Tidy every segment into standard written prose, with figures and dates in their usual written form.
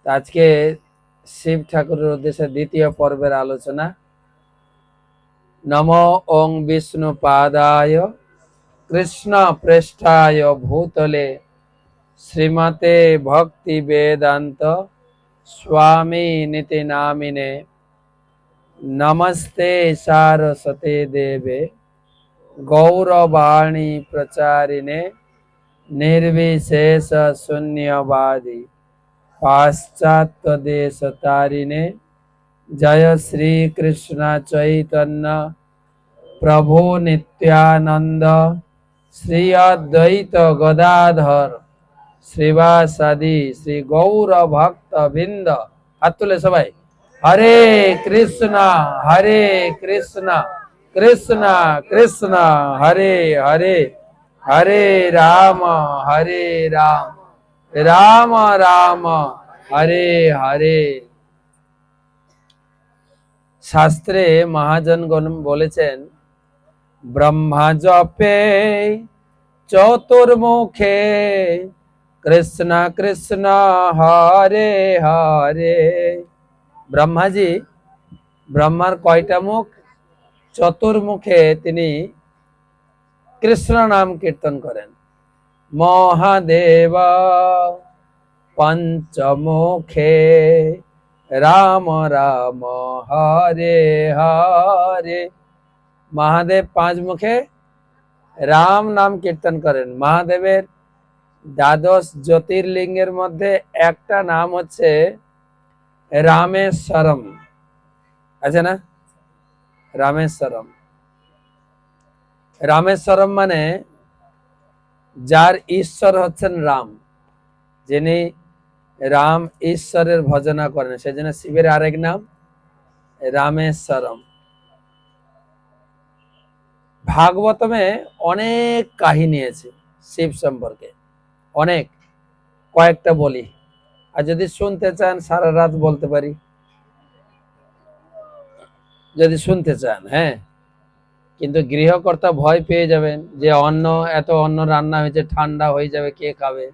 আজকে শিব ঠাকুরের উদ্দেশ্যে দ্বিতীয় পর্বের আলোচনা। নমো ওং বিষ্ণু পাদায় কৃষ্ণ পৃষ্ঠায় ভূতলে শ্রীমতে ভক্তি বেদান্ত স্বামী নীতি নামিনে নমস্তে সারস্বতে দেবে গৌরবাণী প্রচারিণে निर्विशेष शून्यवादी पाश्चात्य देश तारिणे जय श्री कृष्ण चैतन्य प्रभु नित्यानंद श्री अद्वैत गदाधर श्रीवासादि श्री गौर भक्त बिंद हाथुले सबाई हरे कृष्णा कृष्ण कृष्ण हरे हरे हरे राम राम राम हरे हरे। शास्त्रे महाजनगण बोलेছেন ब्रह्मा जपे चतुर्मुखे कृष्ण कृष्ण हरे हरे। ब्रह्मा जी ब्रह्मार कयटा मुख? चतुर्मुखे तिनी कृष्ण नाम कीर्तन करें। महादेव पंचमुखे राम राम हरे हरे। महादेव पांच मुखे राम नाम कीर्तन करें। महादेवेर द्वादश ज्योतिर्लिंगेर मध्य एकटा नाम होच्छे रामेश्वरम, আছে না? रामेश्वरम रामेश्वरम माने जार ईश्वर हच्छेन राम, जिनी राम ईश्वरेर भजना करें सेजন্য शिवेर आरेक नाम रामेश्वरम। भागवतमे अनेक काहिनी आछे शिव सम्पर्के, अनेक कयेकटा बोली আর যদি শুনতে চান সারা রাত বলতে পারি, যদি শুনতে চান। হ্যাঁ, কিন্তু গৃহকর্তা ভয় পেয়ে যাবেন যে অন্ন এত অন্ন রান্না হয়েছে ঠান্ডা হয়ে যাবে, কে খাবে,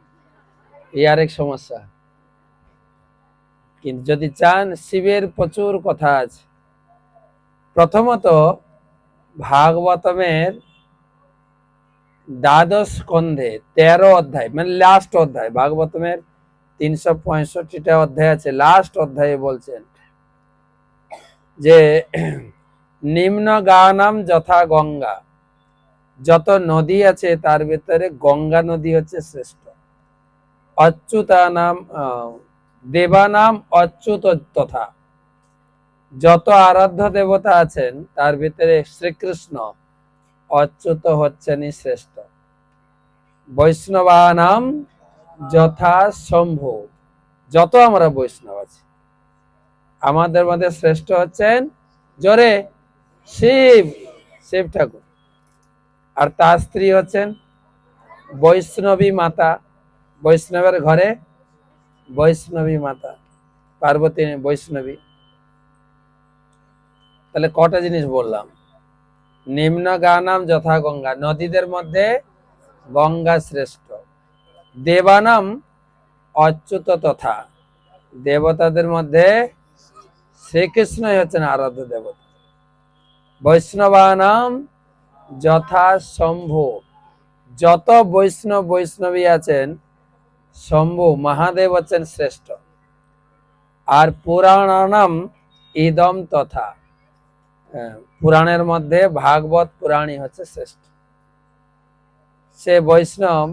এই আরেক সমস্যা। কিন্তু যদি চান শিবের প্রচুর কথা আছে। প্রথমত ভাগবতমের দ্বাদশ স্কন্ধে 13 অধ্যায় মানে লাস্ট অধ্যায়, ভাগবতমের 365টা অধ্যায় আছে, লাস্ট অধ্যায়ে বলছেন যে নিম্ন গানাম যথা গঙ্গা, যত নদী আছে তার ভিতরে গঙ্গা নদী হচ্ছে শ্রেষ্ঠ। অচ্যুতা নাম দেবানাম অচ্যুত তথা, যত আরাধ্য দেবতা আছেন তার ভিতরে শ্রীকৃষ্ণ অচ্যুত হচ্ছেন শ্রেষ্ঠ। বৈষ্ণবানাম যথা শম্ভু, যত আমরা বৈষ্ণব আছি আমাদের মধ্যে শ্রেষ্ঠ হচ্ছেন জোরে শিব, শিব ঠাকুর। আর তার স্ত্রী হচ্ছেন বৈষ্ণবী মাতা, বৈষ্ণবের ঘরে বৈষ্ণবী মাতা পার্বতী বৈষ্ণবী। তাহলে কটা জিনিস বললাম? নিম্ন গানাম যথা গঙ্গা, নদীদের মধ্যে গঙ্গা শ্রেষ্ঠ। দেবানাম অচ্যুত তথা, দেবতাদের মধ্যে শ্রীকৃষ্ণই হচ্ছেন আরাধ্য দেবতা। বৈষ্ণবানাম যথা শম্ভু, যত বৈষ্ণব বৈষ্ণবী আছেন শম্ভু মহাদেব হচ্ছেন শ্রেষ্ঠ। আর পুরাণানাম ইদম তথা, পুরাণের মধ্যে ভাগবত পুরাণই হচ্ছে শ্রেষ্ঠ। সে বৈষ্ণব,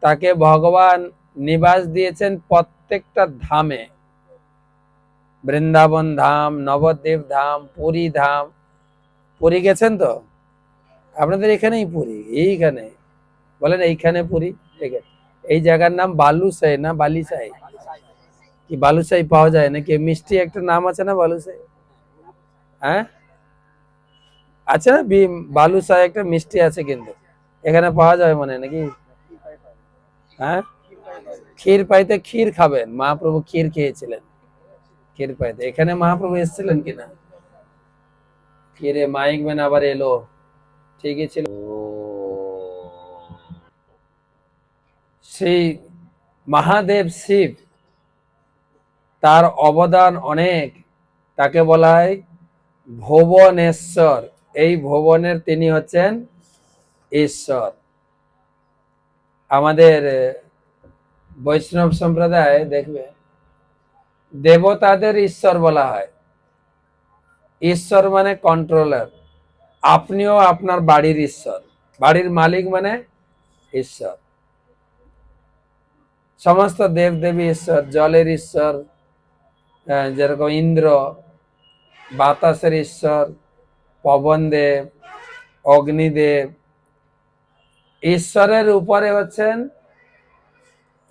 তাকে ভগবান নিবাস দিয়েছেন প্রত্যেকটা ধামে, বৃন্দাবন ধাম, নবদ্বীপ ধাম, পুরী ধাম। পুরী গেছেন তো? আপনাদের এখানেই পুরী, এইখানে বলেন এইখানে পুরী। ঠিক আছে, এই জায়গার নাম বালুসাই না বালিসাই? কি বালুসাই পাওয়া যায় নাকি? মিষ্টি একটা নাম আছে না বালুসাই? হ্যাঁ আছে না, বালুসাই একটা মিষ্টি আছে, কিন্তু এখানে পাওয়া যায় মানে নাকি? হ্যাঁ, ক্ষীর পাইতে ক্ষীর খাবেন, মহাপ্রভু ক্ষীর খেয়েছিলেন, ক্ষীর পাইতে। এখানে মহাপ্রভু এসেছিলেন কিনা? ক্ষীরে মাইক ম্যান আবার এলো, ঠিকই ছিল। সেই মহাদেব শিব তার অবদান অনেক, তাকে বলা হয় ভুবনেশ্বর। এই ভুবনের তিনি হচ্ছেন ঈশ্বর। আমাদের বৈষ্ণব সম্প্রদায় দেখবে দেবতাদের ঈশ্বর বলা হয়। ঈশ্বর মানে কন্ট্রোলার। আপনিও আপনার বাড়ির ঈশ্বর, বাড়ির মালিক মানে ঈশ্বর। সমস্ত দেব দেবী ঈশ্বর, জলের ঈশ্বর যেরকম ইন্দ্র, বাতাসের ঈশ্বর পবনদেব, অগ্নিদেব। ঈশ্বরের উপরে হচ্ছেন,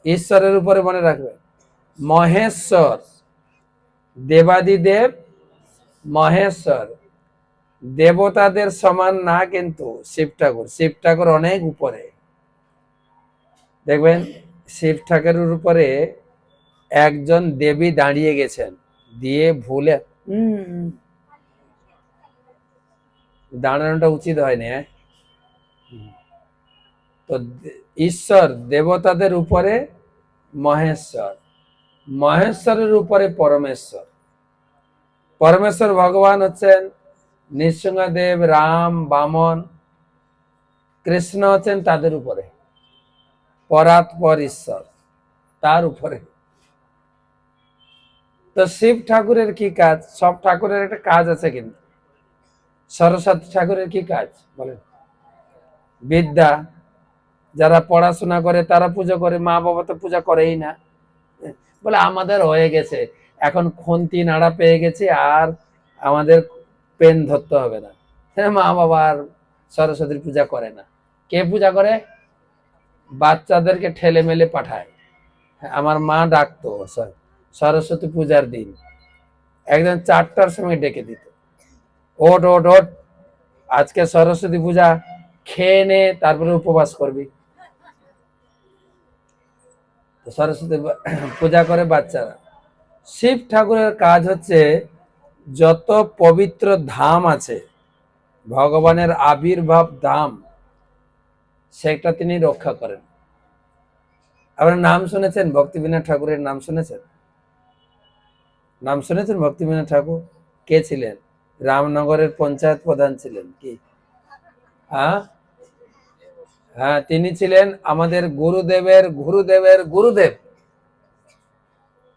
ঈশ্বরের উপরে মনে রাখবেন মহেশ্বর, দেবাদিদেব মহেশ্বর। দেবতাদের সমান না কিন্তু শিব ঠাকুর, শিব ঠাকুর অনেক উপরে। দেখবেন শিব ঠাকুরের উপরে একজন দেবী দাঁড়িয়ে গেছেন, দিয়ে ভুলে দাঁড়ানোটা উচিত হয়নি। তো ঈশ্বর দেবতাদের উপরে মহেশ্বর, মহেশ্বরের উপরে পরমেশ্বর। পরমেশ্বর ভগবান হচ্ছেন নৃসিংহদেব, রাম, বামন, কৃষ্ণ হচ্ছেন তাদের উপরে পরাৎপর ঈশ্বর, তার উপরে। তো শিব ঠাকুরের কি কাজ? সব ঠাকুরের একটা কাজ আছে, কিন্তু সরস্বতী ঠাকুরের কি কাজ বলেন? বিদ্যা। যারা পড়াশোনা করে তারা পুজো করে, মা বাবা তো পূজা করেই না, বলে আমাদের হয়ে গেছে, এখন খুন্তি নাড়া পেয়ে গেছি, আর আমাদের পেন ধরতে হবে না। মা বাবা আর সরস্বতীর পূজা করে না। কে পূজা করে? বাচ্চাদেরকে ঠেলে মেলে পাঠায়। আমার মা ডাকতো সরস্বতী পূজার দিন, একদম 4টার সময় ডেকে দিত, ওট ওট ওট, আজকে সরস্বতী পূজা, খেয়ে নে, তারপরে উপবাস করবি। সরস্বতী পূজা করে বাচ্চারা। শিব ঠাকুরের কাজ হচ্ছে যত পবিত্র ধাম আছে, ভগবানের আবির্ভাব ধাম, সেটা তিনি রক্ষা করেন। আপনার নাম শুনেছেন ভক্তিবিনোদ ঠাকুরের? নাম শুনেছেন? নাম শুনেছেন ভক্তিবিনোদ ঠাকুর? কে ছিলেন? রামনগরের পঞ্চায়েত প্রধান ছিলেন কি? হ্যাঁ, তিনি ছিলেন আমাদের গুরুদেবের গুরুদেবের গুরুদেব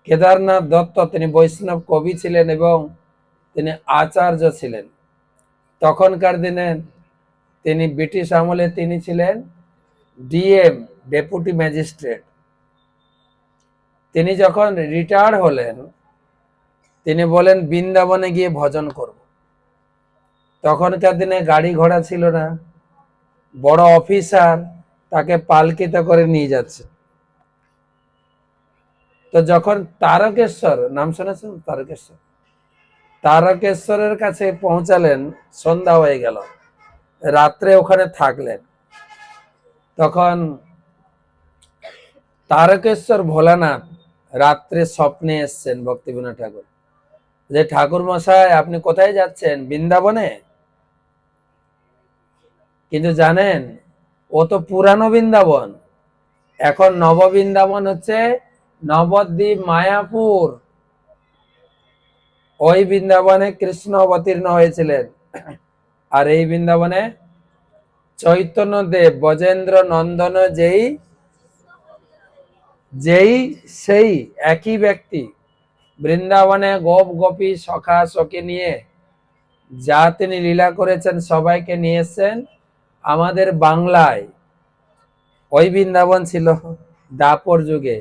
কেদারনাথ দত্ত। তিনি বৈষ্ণব কবি ছিলেন এবং তিনি আচার্য ছিলেন। তখনকার দিনে তিনি ব্রিটিশ আমলে তিনি ছিলেন ডিএম, ডেপুটি ম্যাজিস্ট্রেট। তিনি যখন রিটায়ার হলেন, তিনি বলেন বৃন্দাবনে গিয়ে ভজন করব। তখনকার দিনে গাড়ি ঘোড়া ছিল না, বড় অফিসার তাকে পালকিতে করে নিয়ে যাচ্ছে। তো যখন তারকেশ্বর, নাম শুনেছেন তারকেশ্বর? তারকেশ্বরের কাছে পৌঁছালেন, সন্ধ্যা হয়ে গেল, রাত্রে ওখানে থাকলেন। তখন তারকেশ্বর ভোলানাথ রাত্রে স্বপ্নে এসছেন ভক্তিবিনোদ ঠাকুর, যে ঠাকুর মশাই আপনি কোথায় যাচ্ছেন? বৃন্দাবনে। কিন্তু জানেন ও তো পুরানো বৃন্দাবন, এখন নব বৃন্দাবন হচ্ছে নবদ্বীপ, মায়াপুর। ওই বৃন্দাবনে কৃষ্ণ অবতীর্ণ হয়েছিলেন, আর এই বৃন্দাবনে চৈতন্য দেব, ব্রজেন্দ্র নন্দন, যেই সেই একই ব্যক্তি বৃন্দাবনে গোপ গোপী সখা সখী নিয়ে যা তিনি লীলা করেছেন, সবাইকে নিয়ে এসেছেন আমাদের বাংলায়। ওই বৃন্দাবন ছিল দাপর যুগে,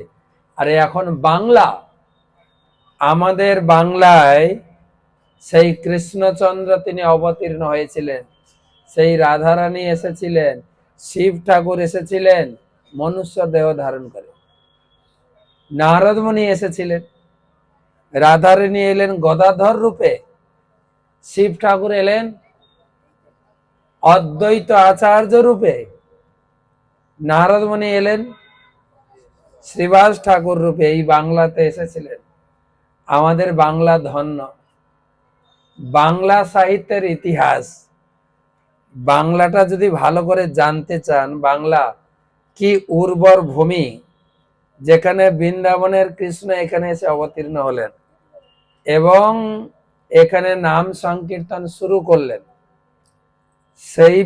আর এখন বাংলা, আমাদের বাংলায় সেই কৃষ্ণচন্দ্র তিনি অবতীর্ণ হয়েছিলেন, সেই রাধারানী এসেছিলেন, শিব ঠাকুর এসেছিলেন মনুষ্য দেহ ধারণ করে, নারদ মুনি এসেছিলেন, রাধারানী এলেন গদাধর রূপে, শিব ঠাকুর এলেন অদ্বৈত আচার্য রূপে, নারদ মুনি এলেন শ্রীবাস ঠাকুর রূপে। এই বাংলাতে এসেছিলেন। আমাদের বাংলা ধন্য। বাংলা সাহিত্যের ইতিহাস, বাংলাটা যদি ভালো করে জানতে চান, বাংলা কি উর্বর ভূমি, যেখানে বৃন্দাবনের কৃষ্ণ এখানে এসে অবতীর্ণ হলেন এবং এখানে নাম সংকীর্তন শুরু করলেন। সেই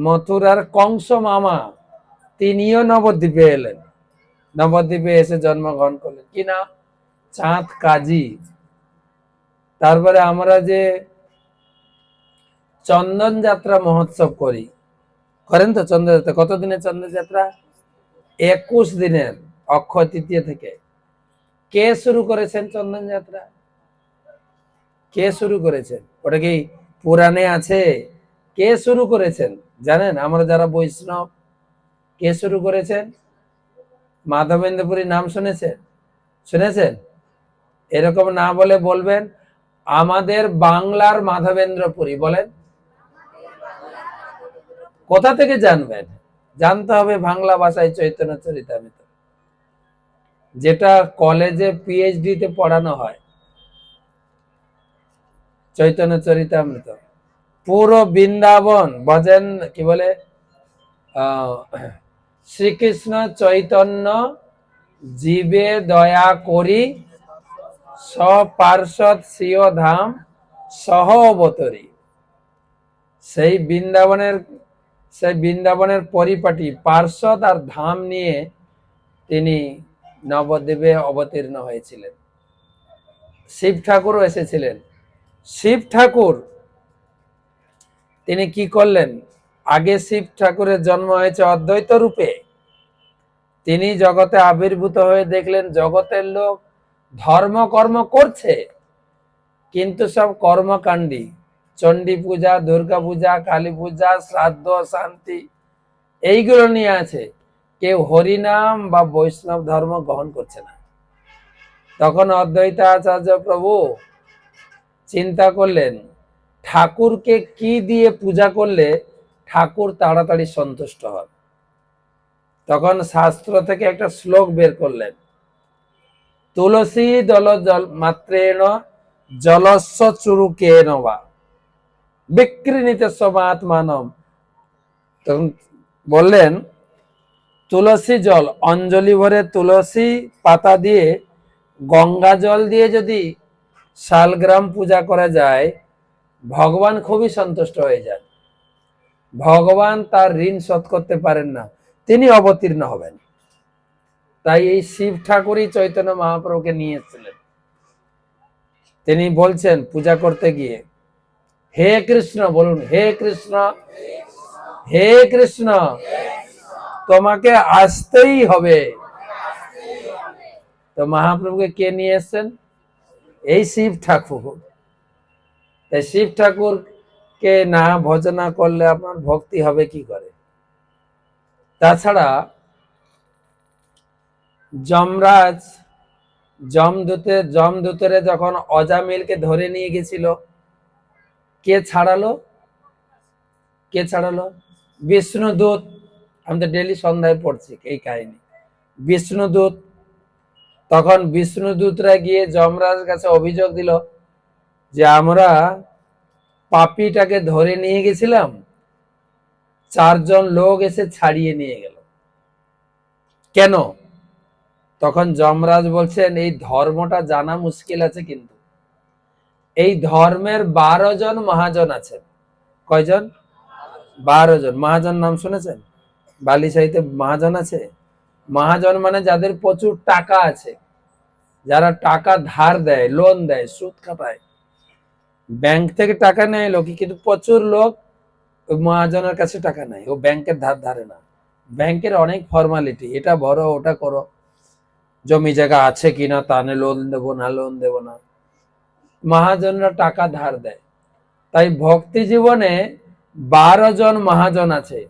মথুরার কংস মামা তিনিও নবদ্বীপে এলেন, নবদ্বীপে এসে জন্মগ্রহণ করলেন। কি না? চাঁদ কাজী। তারপরে আমরা যে চন্দন যাত্রা মহোৎসব করেন তো চন্দন যাত্রা? কতদিনের চন্দন যাত্রা? 21 দিনের, অক্ষয় তৃতীয়া থেকে। কে শুরু করেছেন চন্দন যাত্রা? কে শুরু করেছেন? ওটা কি পুরাণে আছে? কে শুরু করেছেন জানেন? আমরা যারা বৈষ্ণব, কে শুরু করেছেন? মাধবেন্দ্রপুরী নাম শুনেছেন? এরকম না বলে বলবেন আমাদের বাংলার মাধবেন্দ্রপুরী বলেন। কোথা থেকে জানবেন? জানতে হবে বাংলা ভাষায় চৈতন্য চরিতামৃত, যেটা কলেজে পিএইচডি তে পড়ানো হয়। চৈতন্য চরিতামৃত পুরো বৃন্দাবন ভজন কি বলে, শ্রীকৃষ্ণ চৈতন্য জীবে দয়া করি সপার্ষদ স্বীয় ধাম সহ অবতরী। সেই বৃন্দাবনের পরিপাটি পার্ষদ আর ধাম নিয়ে তিনি নবদ্বীপে অবতীর্ণ হয়েছিলেন। শিব ঠাকুরও এসেছিলেন। শিব ঠাকুর তিনি কি করলেন? আগে শিব ঠাকুরের জন্ম হয়েছে অদ্বৈত রূপে। তিনি জগতে আবির্ভূত হয়ে দেখলেন জগতের লোক ধর্ম কর্ম করছে, কিন্তু সব কর্মকাণ্ডী। চণ্ডী পূজা, দুর্গা পূজা, কালী পূজা, শ্রাদ্ধ, শান্তি এইগুলো নিয়ে আছে। কেউ হরিনাম বা বৈষ্ণব ধর্ম গ্রহণ করছে না। তখন অদ্বৈত আচার্য প্রভু চিন্তা করলেন ঠাকুরকে কি দিয়ে পূজা করলে ঠাকুর তাড়াতাড়ি সন্তুষ্ট হন। তখন শাস্ত্র থেকে একটা শ্লোক বের করলেন, তুলসী দল জল মাত্রেণ জলস্ব চুরুকেন বা বিক্রিণীতে সমাত্মানম। তখন বললেন তুলসী জল, অঞ্জলি ভরে তুলসী পাতা দিয়ে গঙ্গা জল দিয়ে যদি শালগ্রাম পূজা করা যায়, ভগবান খুবই সন্তুষ্ট হয়ে যান। ভগবান তার ঋণ শোধ করতে পারেন না, তিনি অবতীর্ণ হবেন। তাই এই শিব ঠাকুরই চৈতন্য মহাপ্রভুকে নিয়ে এসেছিলেন। তিনি বলছেন পূজা করতে গিয়ে, হে কৃষ্ণ, বলুন হে কৃষ্ণ, হে কৃষ্ণ, তোমাকে আসতেই হবে। তো মহাপ্রভুকে কে নিয়ে এসছেন? এই শিব ঠাকুর। তাই শিব ঠাকুরকে না ভজনা করলে আপনার ভক্তি হবে কি করে? তাছাড়া যমরাজ যমদূতের যখন অজামিলকে ধরে নিয়ে গেছিল, কে ছাড়ালো? বিষ্ণুদূত। আমি তো ডেলি সন্ধ্যায় পড়ছি এই কাহিনী। বিষ্ণুদূত। তখন বিষ্ণুদূতরা গিয়ে যমরাজ কাছে অভিযোগ দিল যে আমরা পাপীটাকে ধরে নিয়ে গেছিলাম, 4 জন লোক এসে ছাড়িয়ে নিয়ে গেল, কেন? তখন যমরাজ বলছেন এই ধর্মটা জানা মুশকিল আছে, কিন্তু এই ধর্মের 12 জন মহাজন আছেন। কয়জন? 12 জন। মহাজন নাম শুনেছেন? বালিশাহীতে মহাজন আছে। মহাজন মানে যাদের প্রচুর টাকা আছে, যারা টাকা ধার দেয়, লোন দেয়, সুদ খাটায়, ব্যাংক থেকে টাকা নেয় লোকই, কিন্তু প্রচুর লোক ওই মহাজনের কাছে টাকা নেয়, ও ব্যাংকের ধার ধারে না। ব্যাংকের অনেক ফর্মালিটি, এটা ভরো, ওটা করো, জমি জায়গা আছে কিনা তা নিয়ে লোন দেবো না। মহাজনরা টাকা ধার দেয়। তাই ভক্তি জীবনে 12 জন মহাজন আছে,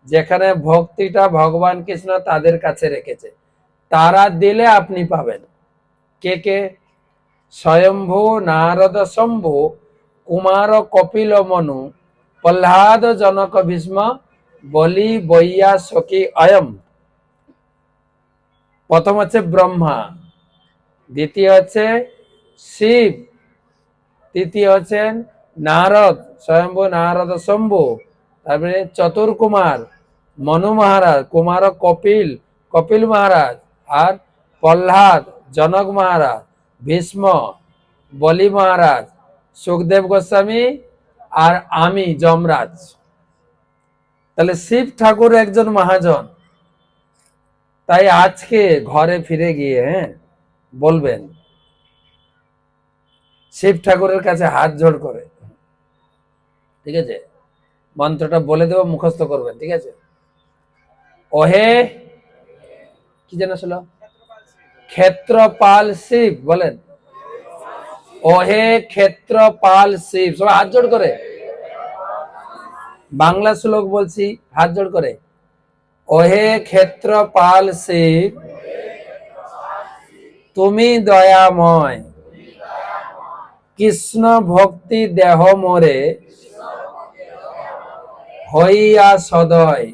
যেখানে ভক্তিটা ভগবান কৃষ্ণ তাদের কাছে রেখেছে, তারা দিলে আপনি পাবেন। কে কে? স্বয়ম্ভু, নারদ, শম্ভু, কুমার, কপিল, মনু, প্রহ্লাদ, জনক, ভীষ্ম, বলি, বৈয়া, সখী, অয়ম। প্রথম হচ্ছে ব্রহ্মা, দ্বিতীয় হচ্ছে শিব, তৃতীয় হচ্ছেন নারদ, স্বয়ম্ভু, নারদ, শম্ভু, তারপরে চতুর্কুমার, মনু মহারাজ, কুমার, কপিল, কপিল মহারাজ, আর প্রহ্লাদ, জনক মহারাজ, ভীষ্ম, বলি মহারাজ, সুখদেব গোস্বামী, আর আমি যমরাজ। তাহলে শিব ঠাকুর একজন মহাজন। তাই আজকে ঘরে ফিরে গিয়ে বলবেন শিব ঠাকুরের কাছে হাত জোড় করে, ঠিক আছে? মন্ত্রটা বলে দেবো, মুখস্থ করবেন, ঠিক আছে? ওহে, কি যেন ছিল? ক্ষেত্রপাল শিব, বলেন ওহে ক্ষেত্রপাল শিব। সবাই হাত জোড় করে বাংলা শ্লোক বলছি, হাত জোড় করে। ওহে ক্ষেত্রপাল শিব, তুমি দয়াময়, কৃষ্ণ ভক্তি দেহ মোরে হইয়া সদয়।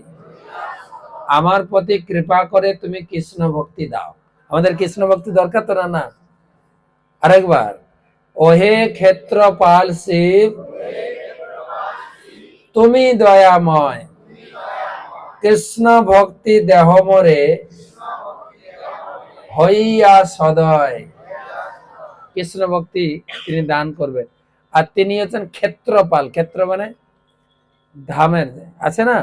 আমার প্রতি কৃপা করে তুমি কৃষ্ণ ভক্তি দাও। আমাদের কৃষ্ণ ভক্তি দরকার তো না? আরেকবার, ওহে ক্ষেত্রপাল শিব, তুমি দয়াময়, কৃষ্ণ ভক্তি দেহ মোরে হইয়া সদয়। কৃষ্ণ ভক্তি তিনি দান করবেন। আর তিনি হচ্ছেন ক্ষেত্রপাল। ক্ষেত্র মানে ধামের, আছে না?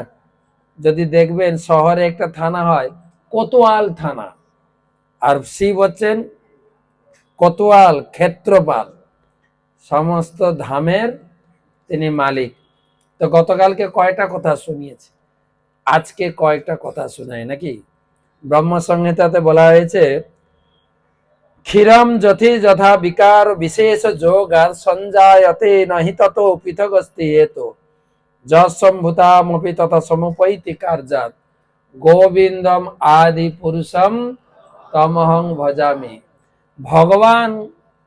যদি দেখবেন শহরে একটা থানা হয় কোতোয়াল থানা, আর শিব হচ্ছেন কোতোয়াল ক্ষেত্রপাল, সমস্ত ধামের তিনি মালিক। তো গতকালকে কয়টা কথা শুনিয়েছে, আজকে কয়েকটা কথা শোনাই নাকি? ব্রহ্ম সংহিতাতে বলা হয়েছে, ক্ষীরম যথি যথা বিকার বিশেষ যোগার সঞ্জায়তে নহি তত পৃথগস্তি হেতু যম্ভূতামপি তথা সমুপৈতি কার্যাৎ গোবিন্দম আদি পুরুষম তমহং ভজামি। ভগবান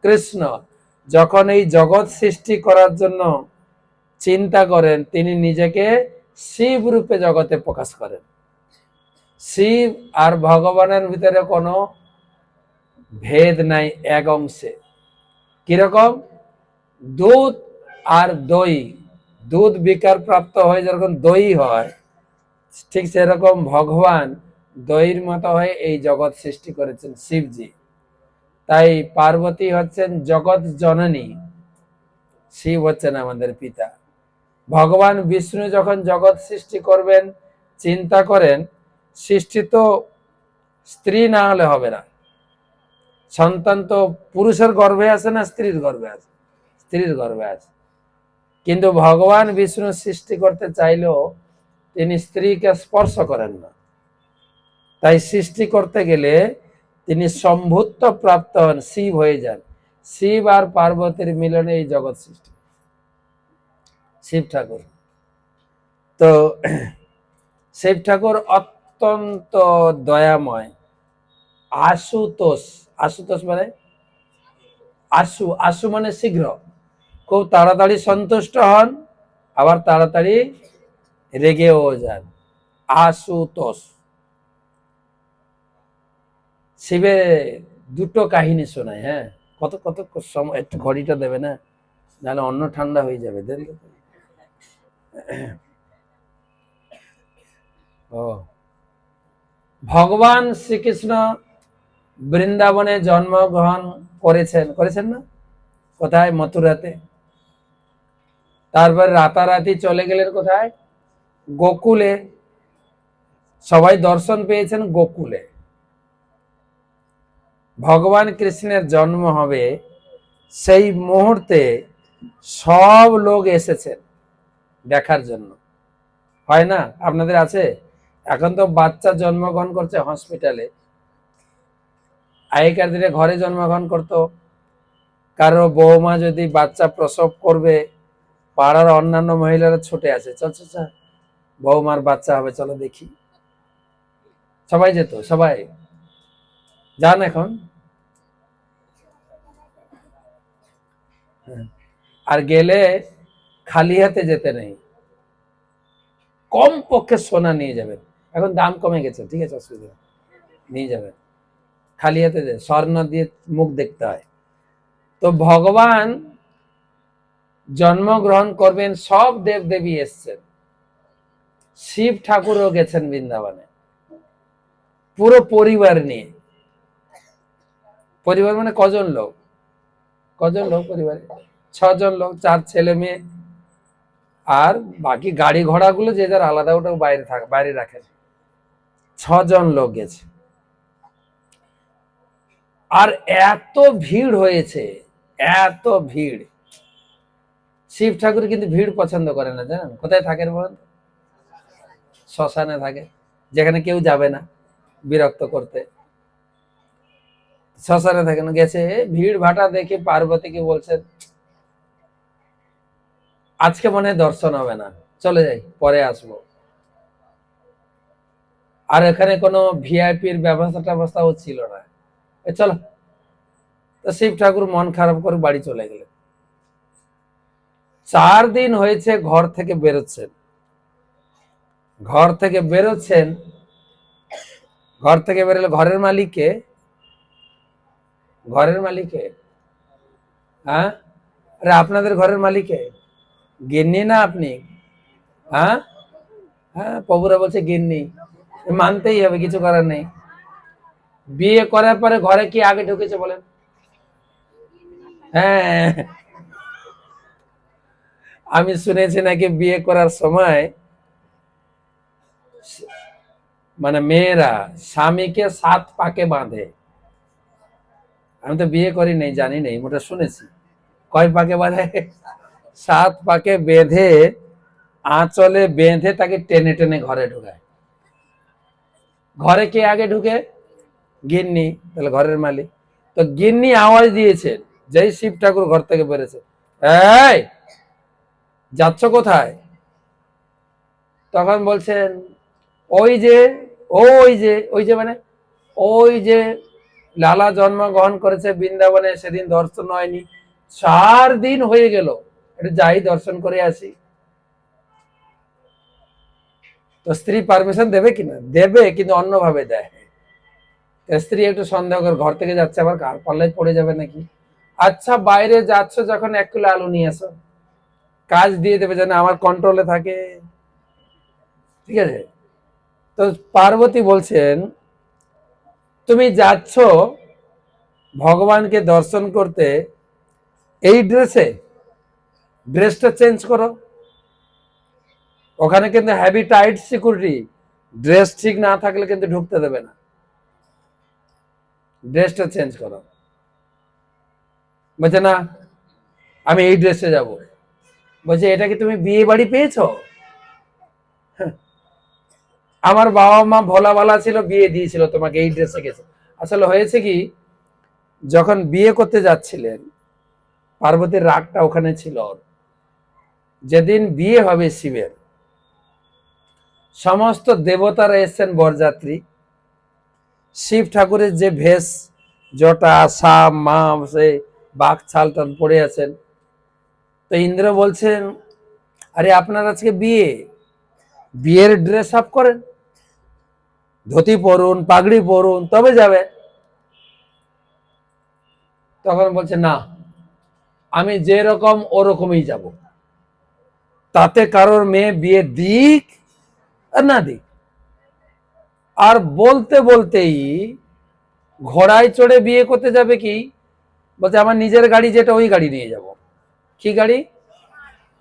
কৃষ্ণ যখন এই জগৎ সৃষ্টি করার জন্য চিন্তা করেন, তিনি নিজেকে শিব রূপে জগতে প্রকাশ করেন। শিব আর ভগবানের ভিতরে কোনো ভেদ নাই, এক অংশে। কিরকম? দুধ আর দই, দুধ বিকার প্রাপ্ত হয়ে যখন দই হয়, ঠিক সেরকম ভগবান দইয়ের মতো হয়ে এই জগৎ সৃষ্টি করেছেন শিবজি। তাই পার্বতী হচ্ছেন জগৎ জননী, শিব হচ্ছেন আমাদের পিতা। ভগবান বিষ্ণু যখন জগৎ সৃষ্টি করবেন, চিন্তা করেন সৃষ্টি তো স্ত্রী না হলে হবে না, সন্তান তো পুরুষের গর্ভে আছে না স্ত্রীর গর্ভে আছে? স্ত্রীর গর্ভে আছে। কিন্তু ভগবান বিষ্ণু সৃষ্টি করতে চাইলেও তিনি স্ত্রীকে স্পর্শ করেন না। তাই সৃষ্টি করতে গেলে তিনি সম্ভূত্ব প্রাপ্ত হন, শিব হয়ে যান। শিব আর পার্বতীর মিলনে এই জগৎ সৃষ্টি, শিব ঠাকুর। তো শিব ঠাকুর অত্যন্ত দয়াময়। আশুতোষ, আশুতোষ মানে আশু, আশু মানে শীঘ্র, খুব তাড়াতাড়ি সন্তুষ্ট হন, আবার তাড়াতাড়ি রেগেও যান। আশুতোষ। শিবের দুটো কাহিনী শোনায়। কত কত সময়, একটু ঘড়িটা দেবে না, নাহলে অন্য ঠান্ডা হয়ে যাবে। দেরি ও, ভগবান শ্রীকৃষ্ণ বৃন্দাবনে জন্মগ্রহণ করেছেন না? কোথায়? মথুরাতে। তারপর রাতারাতি চলে গেলেন কোথায়? গোকুলে। সবাই দর্শন পেয়েছেন গোকুলে। ভগবান কৃষ্ণের জন্ম হবে সেই মুহূর্তে সব লোক এসেছেন দেখার জন্য। হয় না? আপনাদের আছে? এখন তো বাচ্চা জন্মগ্রহণ করছে হসপিটালে, আগেকার দিনে ঘরে জন্মগ্রহণ করত। কারো বৌমা যদি বাচ্চা প্রসব করবে, পাড়ার অন্যান্য মহিলারা ছুটে আসে, চল চল চল বৌমার বাচ্চা হবে, চলো দেখি। সবাই যেত, সবাই যান এখন। আর গেলে খালি হাতে যেতে নেই, কম পক্ষে সোনা নিয়ে যাবেন। এখন দাম কমে গেছে, ঠিক আছে, অসুবিধা নিয়ে যাবেন। খালি হাতে স্বর্ণ দিয়ে মুখ দেখতে হয়। তো ভগবান জন্মগ্রহণ করবেন, সব দেব দেবী এসছেন, শিব ঠাকুরও গেছেন বৃন্দাবনে। পুরো পরিবার নিয়ে। পরিবার মানে কজন লোক? কজন লোক পরিবারে? 6 জন লোক, 4 ছেলে মেয়ে, আর বাকি গাড়ি ঘোড়া গুলো যে যার আলাদা, ওটা বাইরে রাখেন। 6 জন লোক গেছে। আর এত ভিড় হয়েছে, এত ভিড়। শিব ঠাকুর কিন্তু ভিড় পছন্দ করে না, জানেন? কোথায় থাকেন বলেন? শ্মশানে থাকে, যেখানে কেউ যাবে না বিরক্ত করতে। শ্মশানে থাকেন, গেছে। ভিড় ভাটা দেখে পার্বতীকে বলছেন, আজকে মনে হয় দর্শন হবে না, চলে যাই, পরে আসবো। আর এখানে কোনো ভিআইপির ব্যবস্থাও ছিল না, চলো। তো শিব ঠাকুর মন খারাপ করে বাড়ি চলে গেলেন। 4 দিন হয়েছে ঘর থেকে বেরোচ্ছেন। ঘর থেকে বেরোচ্ছেন, ঘর থেকে বেরোলে ঘরের মালিককে, ঘরের মালিকে, হ্যাঁ? আরে আপনাদের ঘরের মালিকে, গিন্নি না আপনি? হ্যাঁ হ্যাঁ, প্রভুরা বলছে গিন্নি, মানতেই হবে, কিছু করার নেই। বিয়ে করার পরে ঘরে কি আগে ঢুকেছে বলেন? হ্যাঁ, আমি শুনেছি নাকি বিয়ে করার সময় মানে মেয়েরা স্বামীকে 7 পাকে বাঁধে। আমি তো বিয়ে করি নাই, জানি নাই, ওটা শুনেছি। কয় পাকে বাঁধে? 7 পাকে বেঁধে, আঁচলে বেঁধে তাকে টেনে টেনে ঘরে ঢুকায়। ঘরে কে আগে ঢুকে? গিন্নি, তাহলে ঘরের মালিক। তো গিন্নি আওয়াজ দিয়েছেন, যেই শিব ঠাকুর ঘর থেকে বেরোছে, এই যাচ্ছ কোথায়? তখন বলছেন, ওই যে, ওই যে মানে ওই যে লালা জন্মগ্রহণ করেছে বৃন্দাবনে, সেদিন দর্শন হয়নি, 4 দিন হয়ে গেল, একটু যাই দর্শন করে আসি। তো স্ত্রী পারমিশন দেবে কিনা? দেবে, কিন্তু অন্যভাবে দেয়। স্ত্রী একটু সন্দেহ করে, ঘর থেকে যাচ্ছে, আবার কার পাল্লায় পড়ে যাবে নাকি। আচ্ছা, বাইরে যাচ্ছ যখন 1 কিলো আলু নিয়ে আসো, কাজ দিয়ে দেবে, যেন আমার কন্ট্রোলে থাকে। ঠিক আছে? তো পার্বতী বলছেন, তুমি যাচ্ছ ভগবানকে দর্শন করতে এই ড্রেসে, ড্রেসটা চেঞ্জ করো। ওখানে কিন্তু হেভি টাইট সিকিউরিটি, ড্রেস ঠিক না থাকলে কিন্তু ঢুকতে দেবে না। ড্রেসটা চেঞ্জ করো। বলছে না, আমি এই ড্রেসে যাব। বলছে, এটা কি তুমি বিয়ে বাড়ি পেয়েছো? আমার বাবা মা ভোলা ভালা ছিল, বিয়ে দিয়েছিল তোমাকে, এই ড্রেসে গেছে। আসলে হয়েছে কি, যখন বিয়ে করতে যাচ্ছিলেন, পার্বতীর রাগটা ওখানে ছিল। যেদিন বিয়ে হবে শিবের, সমস্ত দেবতারা এসছেন বরযাত্রী। শিব ঠাকুরের যে ভেষ, জটা সাপ মা সে বাঘ ছাল টাল পড়ে আছেন। তো ইন্দ্র বলছেন, আরে আপনার আজকে বিয়ে, বিয়ের ড্রেস আপ করেন, ধুতি পরুন, পাগড়ি পরুন, তবে যাবে। তখন বলছে, না, আমি যেরকম ওরকমই যাব, তাতে কারোর মেয়ে বিয়ে দিক আর না দিক। আর বলতে বলতেই ঘোড়ায় চড়ে বিয়ে করতে যাবে কি? বলছে, আমার নিজের গাড়ি যেটা, ওই গাড়ি নিয়ে যাব। কি গাড়ি?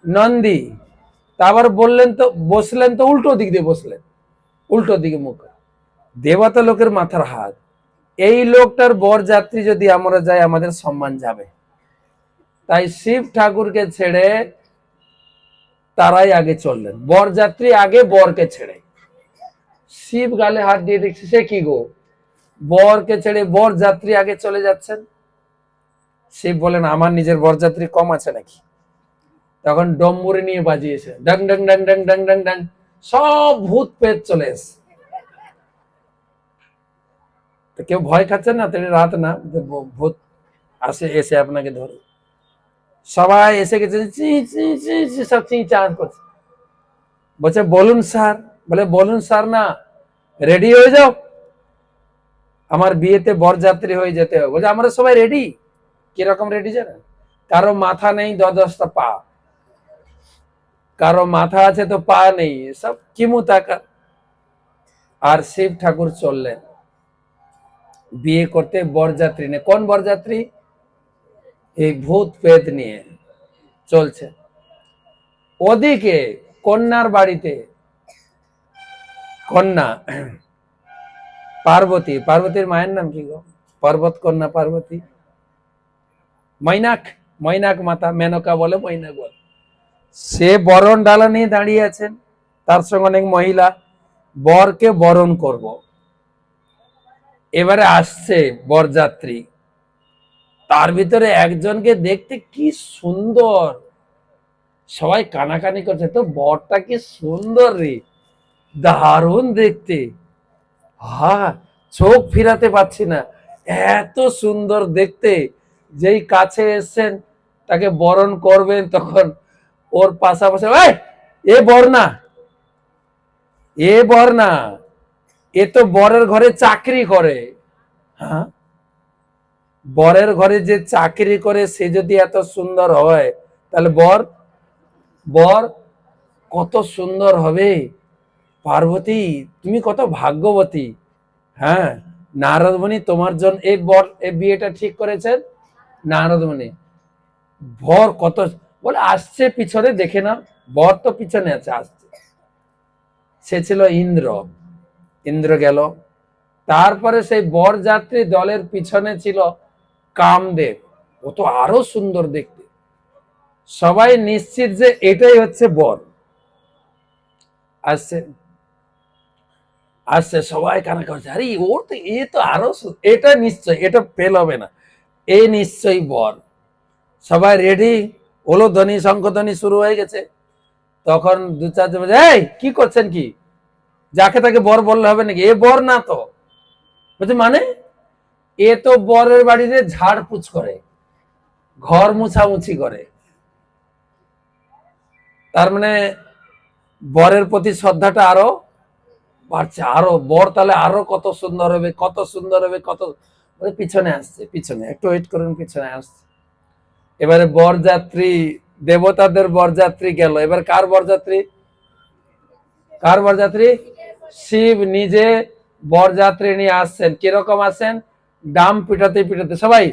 নন্দী। তা আবার বললেন তো, বসলেন তো উল্টো দিক দিয়ে বসলেন, উল্টো দিকে মুখ। দেবতা লোকের মাথার হাত। এই লোকটার বরযাত্রী যদি আমরা যাই, আমাদের সম্মান যাবে। তাই শিব ঠাকুরকে ছেড়ে তারাই আগে চললেন, বরযাত্রী আগে বরকে ছেড়ে। শিব গালে হাত দিয়ে দেখছে, সে কি গো, বরকে ছেড়ে বরযাত্রী আগে চলে যাচ্ছেন। শিব বলেন, আমার নিজের বরযাত্রী কম আছে নাকি? তখন ডম্বুরি নিয়ে বাজিয়েছে, ডং ডং ডং ডং ডং ডং ডং, সব ভূত পেট চলে এসে। তো কেউ ভয় খাচ্ছেন না, রাত না, ভূত আসে এসে আপনাকে ধরে। সবাই এসে গেছে, সব চিঁচান করছে। বলছে, বলুন স্যার। বলে, বলুন স্যার না, রেডি হয়ে যাও, আমার বিয়েতে বরযাত্রী হয়ে যেতে হবে। বলছে, আমরা সবাই রেডি। কিরকম রেডি জানেন? কারো মাথা নেই, 10-10টা পা, কারো মাথা আছে তো পা নেই, সব কিমু টাকা। আর শিব ঠাকুর চললেন। বিয়ে করতে বরযাত্রী নিয়ে। কোন বরযাত্রী? এই ভূত প্রেত নিয়ে চলছে। ওদিকে কন্যার বাড়িতে কন্যা পার্বতী, পার্বতীর মায়ের নাম কি গো? পর্বত কন্যা পার্বতী, মৈনাক, মৈনাক মাতা, মেনকা বলে, মৈনাক বলে। সে বরণ ডালা নিয়ে দাঁড়িয়ে আছেন, তার সঙ্গে অনেক মহিলা, বরকে বরণ করব। এবারে আসছে বরযাত্রী, তার ভিতরে একজনকে দেখতে কি সুন্দর, সবাই কানাকানি করছে, তো বরটা কি সুন্দর রে, দারুণ দেখতে, হ্যাঁ চোখ ফিরাতে পারছি না, এত সুন্দর দেখতে। যেই কাছে এসছেন তাকে বরণ করবেন, তখন ওর পাশাপাশি, এ বর না, এ বর না, এ তো বরের ঘরে চাকরি করে। হ্যাঁ, বরের ঘরে যে চাকরি করে সে যদি এত সুন্দর হয়, তাহলে বর, বর কত সুন্দর হবে। পার্বতী তুমি কত ভাগ্যবতী। হ্যাঁ, নারদ মুনি তোমার জন্য এই বর, এই বিয়েটা ঠিক করেছেন। নারদ মুনি, বর কত, বলে আসছে পিছনে দেখে না, বর তো পিছনে আছে, আসছে। সে ছিল ইন্দ্র, ইন্দ্র গেল। তারপরে সেই বরযাত্রী দলের পিছনে ছিল কামদেব, ও তো আরো সুন্দর দেখতে। সবাই নিশ্চিত যে এটাই হচ্ছে বর। আসছে, আসছে, সবাই কানা করছে, আরে ওর তো, এ তো আরো এটা নিশ্চয়, এটা ফেল হবে না, এ নিশ্চয়ই বর। সবাই রেডি, হলো ধ্বনি, শঙ্খধ্বনি শুরু হয়ে গেছে। তখন দু চারজন বলছে, এই কি করছেন কি, যাকে তাকে বর বললে হবে নাকি, এ বর না তো। বলছে মানে, এ তো বরের বাড়িতে ঝাড়পুছ করে, ঘর মুছামুছি করে, তার মানে বরের প্রতি শ্রদ্ধাটা আরো বাড়ছে, আরো বর তাহলে আরো কত সুন্দর হবে, কত সুন্দর হবে, কত। পিছনে আসছে, পিছনে একটু ওয়েট করুন, পিছনে আসছে। এবারে বরযাত্রী, দেবতাদের বরযাত্রী গেল, এবার কার বরযাত্রী, কার বরযাত্রী? শিব নিজে বরযাত্রী নিয়ে আসছেন। কিরকম আসছেন? ডাম পিটাতে পিটাতে, সবাই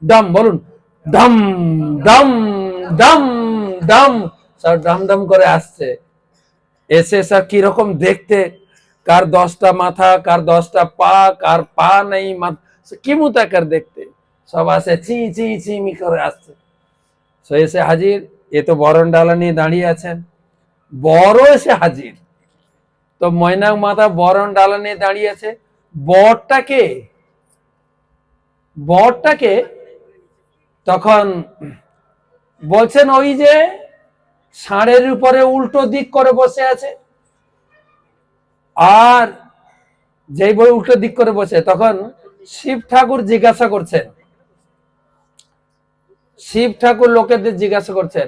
ডাম বলুন, ডাম ডাম ডাম ডাম, সব ডাম ডাম করে আসছে। এসে সব কিরকম দেখতে, কার 10টা মাথা, কার 10টা পা, কার পা নেই, কি মুতাকার দেখতে, সব আসে চি চি চি মি করে আসছে। সো এসে হাজির, এ তো বরণ ডালা নিয়ে দাঁড়িয়ে আছেন, বড় এসে হাজির। তো ময়নাক মাতা বরণ ডালা নিয়ে দাঁড়িয়ে আছে, বরটাকে, বরটাকে তখন বলছেন, ওই যে ষাঁড়ের উপরে উল্টো দিক করে বসে আছে। আর যেই বই উল্টো দিক করে বসে, তখন শিব ঠাকুর জিজ্ঞাসা করছেন, শিব ঠাকুর লোকেদের জিজ্ঞাসা করছেন,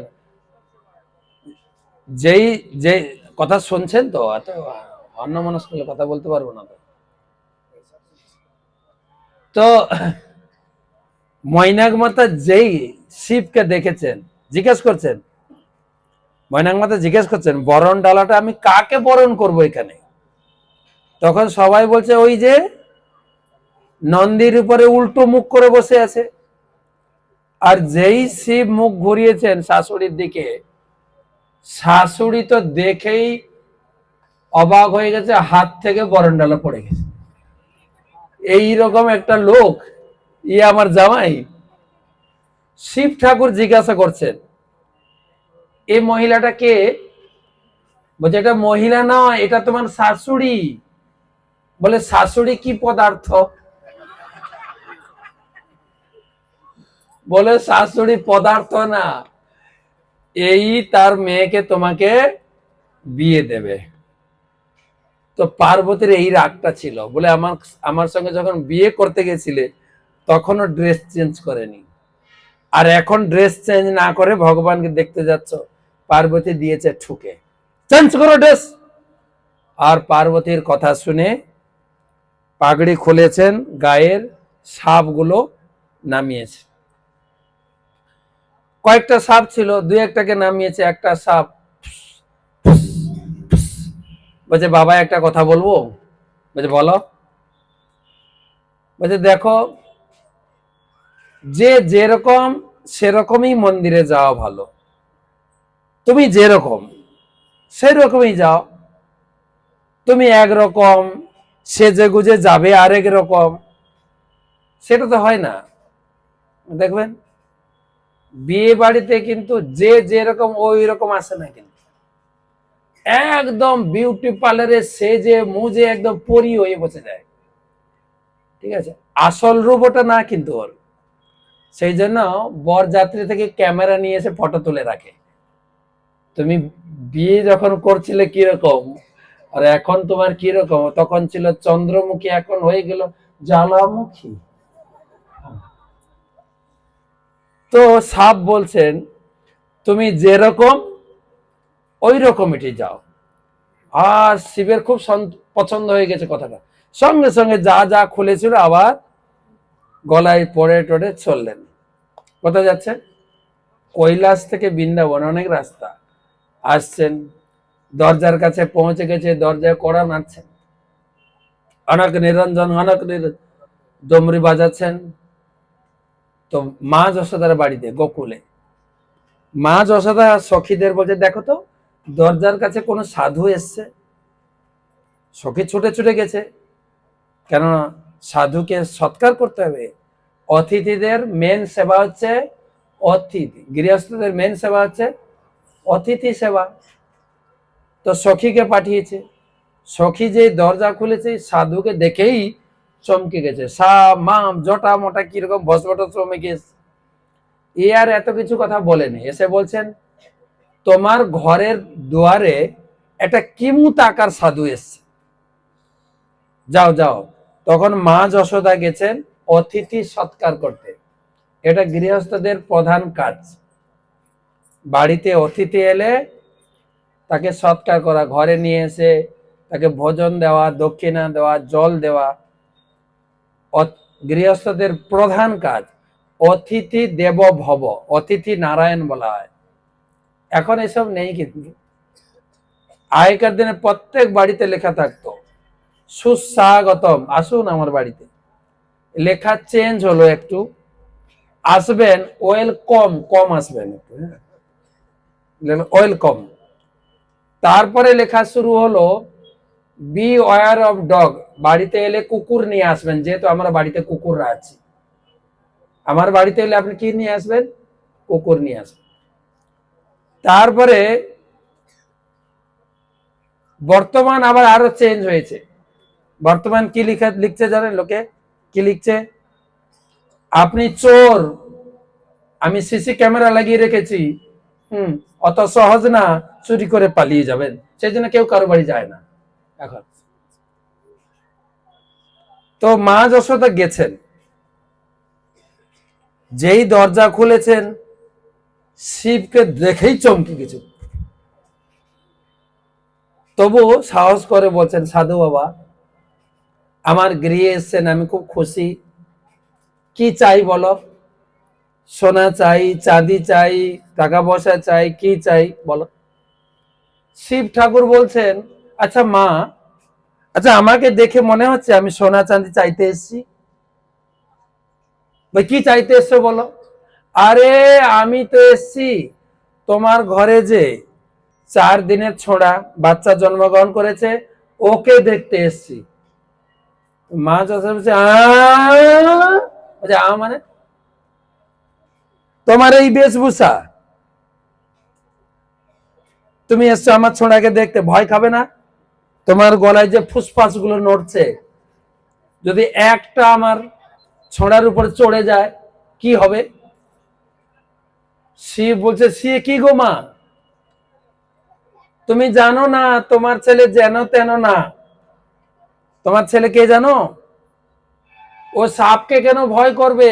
যেই যে কথা শুনছেন তো, এত অন্যমনস্ক কথা বলতে পারবো না তো। তো মৈনাক মাতা যেই শিবকে দেখেছেন, জিজ্ঞেস করছেন, মৈনাক মাতা জিজ্ঞেস করছেন, বরণ ডালাটা আমি কাকে বরণ করব এখানে? তখন সবাই বলছে, ওই যে নন্দীর উপরে উল্টো মুখ করে বসে আছে। আর যেই শিব মুখ ঘুরিয়েছেন শাশুড়ির দিকে, শাশুড়ি তো দেখেই অবাক হয়ে গেছে, হাত থেকে বরণ ডালা পড়ে গেছে। এইরকম একটা লোক, ই আমার জামাই? শিব ঠাকুর জিজ্ঞাসা করছেন, এই মহিলাটা কে? বলছে, এটা মহিলা নয়, এটা তোমার শাশুড়ি। বলে, শাশুড়ি কি পদার্থ? বলে, শাশুড়ি পদার্থ না, এই তার মেয়েকে তোমাকে বিয়ে দেবে। তো পার্বতীর এই রাগটা ছিল, বলে আমার, আমার সঙ্গে যখন বিয়ে করতে গেছিলে তখনও ড্রেস চেঞ্জ করেনি, আর এখন ড্রেস চেঞ্জ না করে ভগবানকে দেখতে যাচ্ছ। পার্বতী দিয়েছে ঠুকে, চেঞ্জ করো ড্রেস। আর পার্বতীর কথা শুনে পাগড়ি খুলেছেন, গায়ের সাপগুলো নামিয়েছে। কয়েকটা সাপ ছিল, দুই একটাকে নামিয়েছে। একটা সাপ বলছে, বাবা একটা কথা বলবো। বলছে, বলো। বলছে দেখো, যে যেরকম সেরকমই মন্দিরে যাওয়া ভালো। তুমি যেরকম সেরকমই যাও। তুমি একরকম সেজে গুজে যাবে আরেক রকম, সেটা তো হয় না। দেখবেন বিয়ে বাড়িতে কিন্তু যে যেরকম ওই রকম আসে না, কিন্তু একদম বিউটি পার্লারে সেজে মুজে একদম পরি হয়ে বসে যায়। ঠিক আছে, আসল রূপ ওটা না কিন্তু ওর। সেই জন্য বরযাত্রী থেকে ক্যামেরা নিয়ে এসে ফটো তুলে রাখে। তুমি বিয়ে যখন করছিলে কিরকম, আর এখন তোমার কিরকম, তখন ছিল চন্দ্রমুখী, এখন হয়ে গেল জ্বালামুখী। তো সাপ বলছেন তুমি যেরকম ওই রকমই যাও। আর শিবের খুব পছন্দ হয়ে গেছে কথাটা, সঙ্গে সঙ্গে যা যা খুলেছিল আবার গলায় পড়ে টড়ে চললেন। কোথায় যাচ্ছেন? কৈলাস থেকে বৃন্দাবন অনেক রাস্তা। আসছেন, দরজার কাছে পৌঁছে গেছে, দরজায় কড়া নাড়ছেন, অনেক নিরঞ্জন অনেক ডমরি বাজাচ্ছেন। তো মা যশোদার বাড়িতে গোকুলে মা যশোদা সখীদের বলছে দেখো তো দরজার কাছে কোন সাধু এসছে। সখী ছুটে ছুটে গেছে, কেননা সাধুকে সৎকার করতে হবে। অতিথিদের মেন সেবা হচ্ছে অতিথি, গৃহস্থদের মেন সেবা হচ্ছে অতিথি সেবা। তো সখীকে পাঠিয়েছে। সখী যে দরজা খুলেছে সাধুকে দেখেই চমকে গেছে, সাপ মাম জটা মোটা কিরকম ভসবটা চমকে গেছে। এ আর এত কিছু কথা বলেনি, এসে বলছেন তোমার ঘরের দুয়ারে একটা কিমুত আকার সাধু এসছে, যাও যাও। তখন মা যশোদা গেছেন অতিথি সৎকার করতে। এটা গৃহস্থদের প্রধান কাজ। বাড়িতে অতিথি এলে তাকে সৎকার করা, ঘরে নিয়ে এসে তাকে ভোজন দেওয়া, দক্ষিণা দেওয়া, জল দেওয়া গৃহস্থদের প্রধান কাজ। অতিথি দেব ভব, অতিথি নারায়ণ বলা হয়। এখন এসব নেই, কিন্তু আগেকার দিনে প্রত্যেক বাড়িতে লেখা থাকতো সুস্বাগতম, আসুন আমার বাড়িতে। লেখা চেঞ্জ হলো একটু, আসবেন ওয়েলকম, কম আসবেন একটু, ওয়েলকম। তারপরে লেখা শুরু হলো বি ওয়ার অফ ডগ, বাড়িতে এলে কুকুর নিয়ে আসবেন, যেহেতু আমরা বাড়িতে কুকুররা আছি। আমার বাড়িতে এলে আপনি কি নিয়ে আসবেন? কুকুর নিয়ে আসবেন। তারপরে বর্তমান আবার আরো চেঞ্জ হয়েছে। বর্তমান কি লিখছে জানেন লোকে? কি লিখছে? আপনি চোর, আমি সিসি ক্যামেরা লাগিয়ে রেখেছি, অত সহজ না চুরি করে পালিয়ে যাবেন। সেই জন্য কেউ কারো বাড়ি যায় না এখন। তো মা যশোদা গেছেন, যেই দরজা খুলেছেন শিবকে দেখেই চমকে গেছে। তবু সাহস করে বলছেন সাধু বাবা আমার গৃহে এসছেন, আমি খুব খুশি। কি চাই বলো? সোনা চাই, চাঁদি চাই, টাকা পয়সা চাই, কি চাই বলো? শিব ঠাকুর বলছেন আচ্ছা মা, আচ্ছা আমাকে দেখে মনে হচ্ছে আমি সোনা চাঁদি চাইতে এসছি, কি চাইতে এসছো বলো? আরে আমি তো এসছি তোমার ঘরে যে 4 দিনের ছোড়া বাচ্চা জন্মগ্রহণ করেছে ওকে দেখতে এসছি। মা যশোদা বলছে মানে তোমার এই বেশভূষা, তুমি এসছো আমার ছোড়াকে দেখতে, ভয় খাবে না? তোমার গলায় যে ফুসফাস গুলো নড়ছে, যদি একটা আমার ছোড়ার উপর চড়ে যায় কি হবে? শিব বলছে সে কি গো মা, তুমি জানো না তোমার ছেলে যেন তেন না। তোমার ছেলে কে জানো? ও সাপকে কেন ভয় করবে?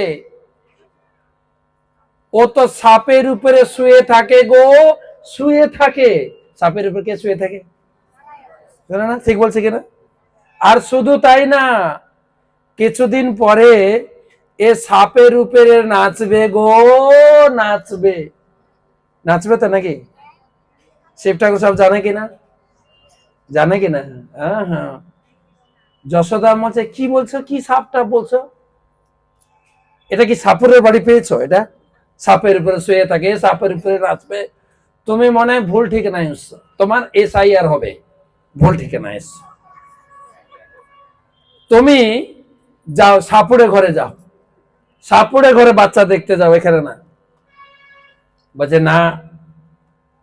ও তো সাপের উপরে শুয়ে থাকে গো, শুয়ে থাকে। সাপের উপরে কে শুয়ে থাকে? না ঠিক বলছে কিনা? আর শুধু তাই না, কিছুদিন পরে এ সাপের উপরে নাচবে গো, নাচবে। নাচবে তো নাকি? শিব ঠাকুর সব জানে কিনা? জানে কিনা? হ্যাঁ হ্যাঁ। যশোদা বলছে, কি বলছো, কি সাপটা বলছো? এটা কি সাপুরের বাড়ি পেয়েছো? এটা সাপের উপরে শুয়ে থাকে, সাপের উপরে নাচবে। তুমি মনে হয় ভুল ঠিকানায় এসছো, তোমার SIR হবে, ভুল ঠিকানায় এসছো। তুমি যাও সাপুড়ে ঘরে যাও, সাপুড়ে ঘরে বাচ্চা দেখতে যাও, এখানে না। বলছে না,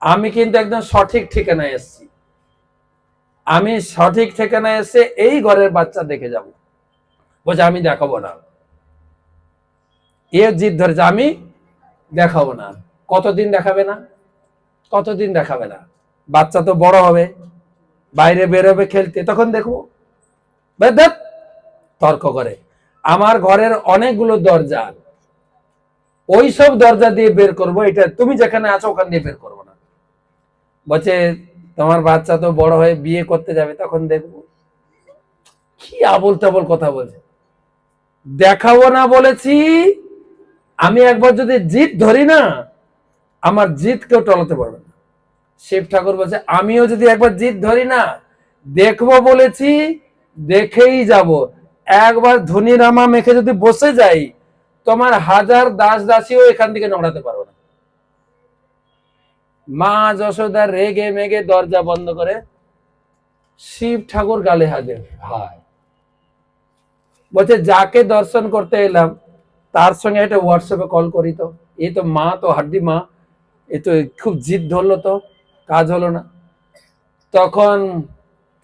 আমি কিন্তু একদম সঠিক ঠিকানায় এসেছি, আমি সঠিক ঠিকানায় এসে এই ঘরের বাচ্চা দেখে যাব। বলছে আমি দেখাবো না। এ জিদ ধরেছে, আমি দেখাবো না। কতদিন দেখাবে না? কতদিন দেখাবে না? বাচ্চা তো বড় হবে, বাইরে বেরোবে খেলতে, তখন দেখবো। তর্ক করে। আমার ঘরের অনেকগুলো দরজা, ওই সব দরজা দিয়ে বের করব, এটা তুমি যেখানে আছো ওখান দিয়ে বের করবো না। বলছে তোমার বাচ্চা তো বড় হয়ে বিয়ে করতে যাবে, তখন দেখবো। কি আবল তাবল কথা বলছে। দেখাবো না বলেছি, আমি একবার যদি জিদ ধরি না, আমার জিদ কেউ টলাতে পারবে না। শিব ঠাকুর বলছে, আমিও যদি একবার জিদ ধরি না, দেখবো বলেছি, দেখেই যাব। একবার ধনী রামা মেখে যদি বসে যাই, তোমার হাজার দাস দাসীও এখান থেকে নড়াতে পারবে না। মা যশোদা রেগে মেগে দরজা বন্ধ করে শিব ঠাকুর গালে হাজির। হায়, বলছে যাকে দর্শন করতে এলাম তার সঙ্গে একটা হোয়াটসঅ্যাপে কল করি তো। এই তো মা তো হাড্ডি মা, এ তো খুব জিদ ধরলো, তো কাজ হলো না। তখন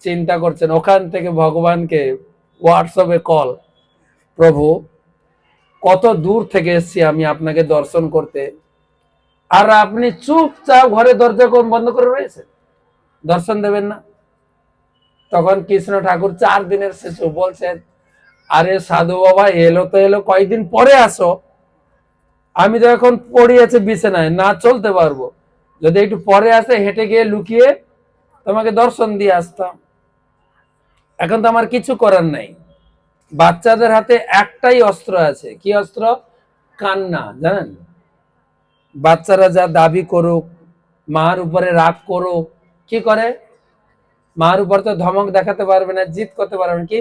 চিন্তা করছেন, ওখান থেকে ভগবানকে হোয়াটসঅ্যাপে কল, প্রভু কত দূর থেকে এসেছি আমি আপনাকে দর্শন করতে, আর আপনি চুপচাপ ঘরে দরজা বন্ধ করে রয়েছেন, দর্শন দেবেন না। তখন কৃষ্ণ ঠাকুর 4 দিনের শিশু বলছেন, আরে সাধু বাবা, এলো তো এলো, কয়েকদিন পরে আসো। আমি তো এখন পড়ে আছে বিছানায়, না চলতে পারবো, যদি একটু পরে আসে হেঁটে গিয়ে লুকিয়ে তোমাকে দর্শন দিয়ে আসতাম। এখন তো আমার কিছু করার নাই। বাচ্চাদের হাতে একটাই অস্ত্র আছে, কি অস্ত্র? কান্না। জানেন, বাচ্চারা যা দাবি করুক, মার উপরে রাগ করুক, কি করে? মার উপর তো ধমক দেখাতে পারবে না, জিদ করতে পারবে না, কি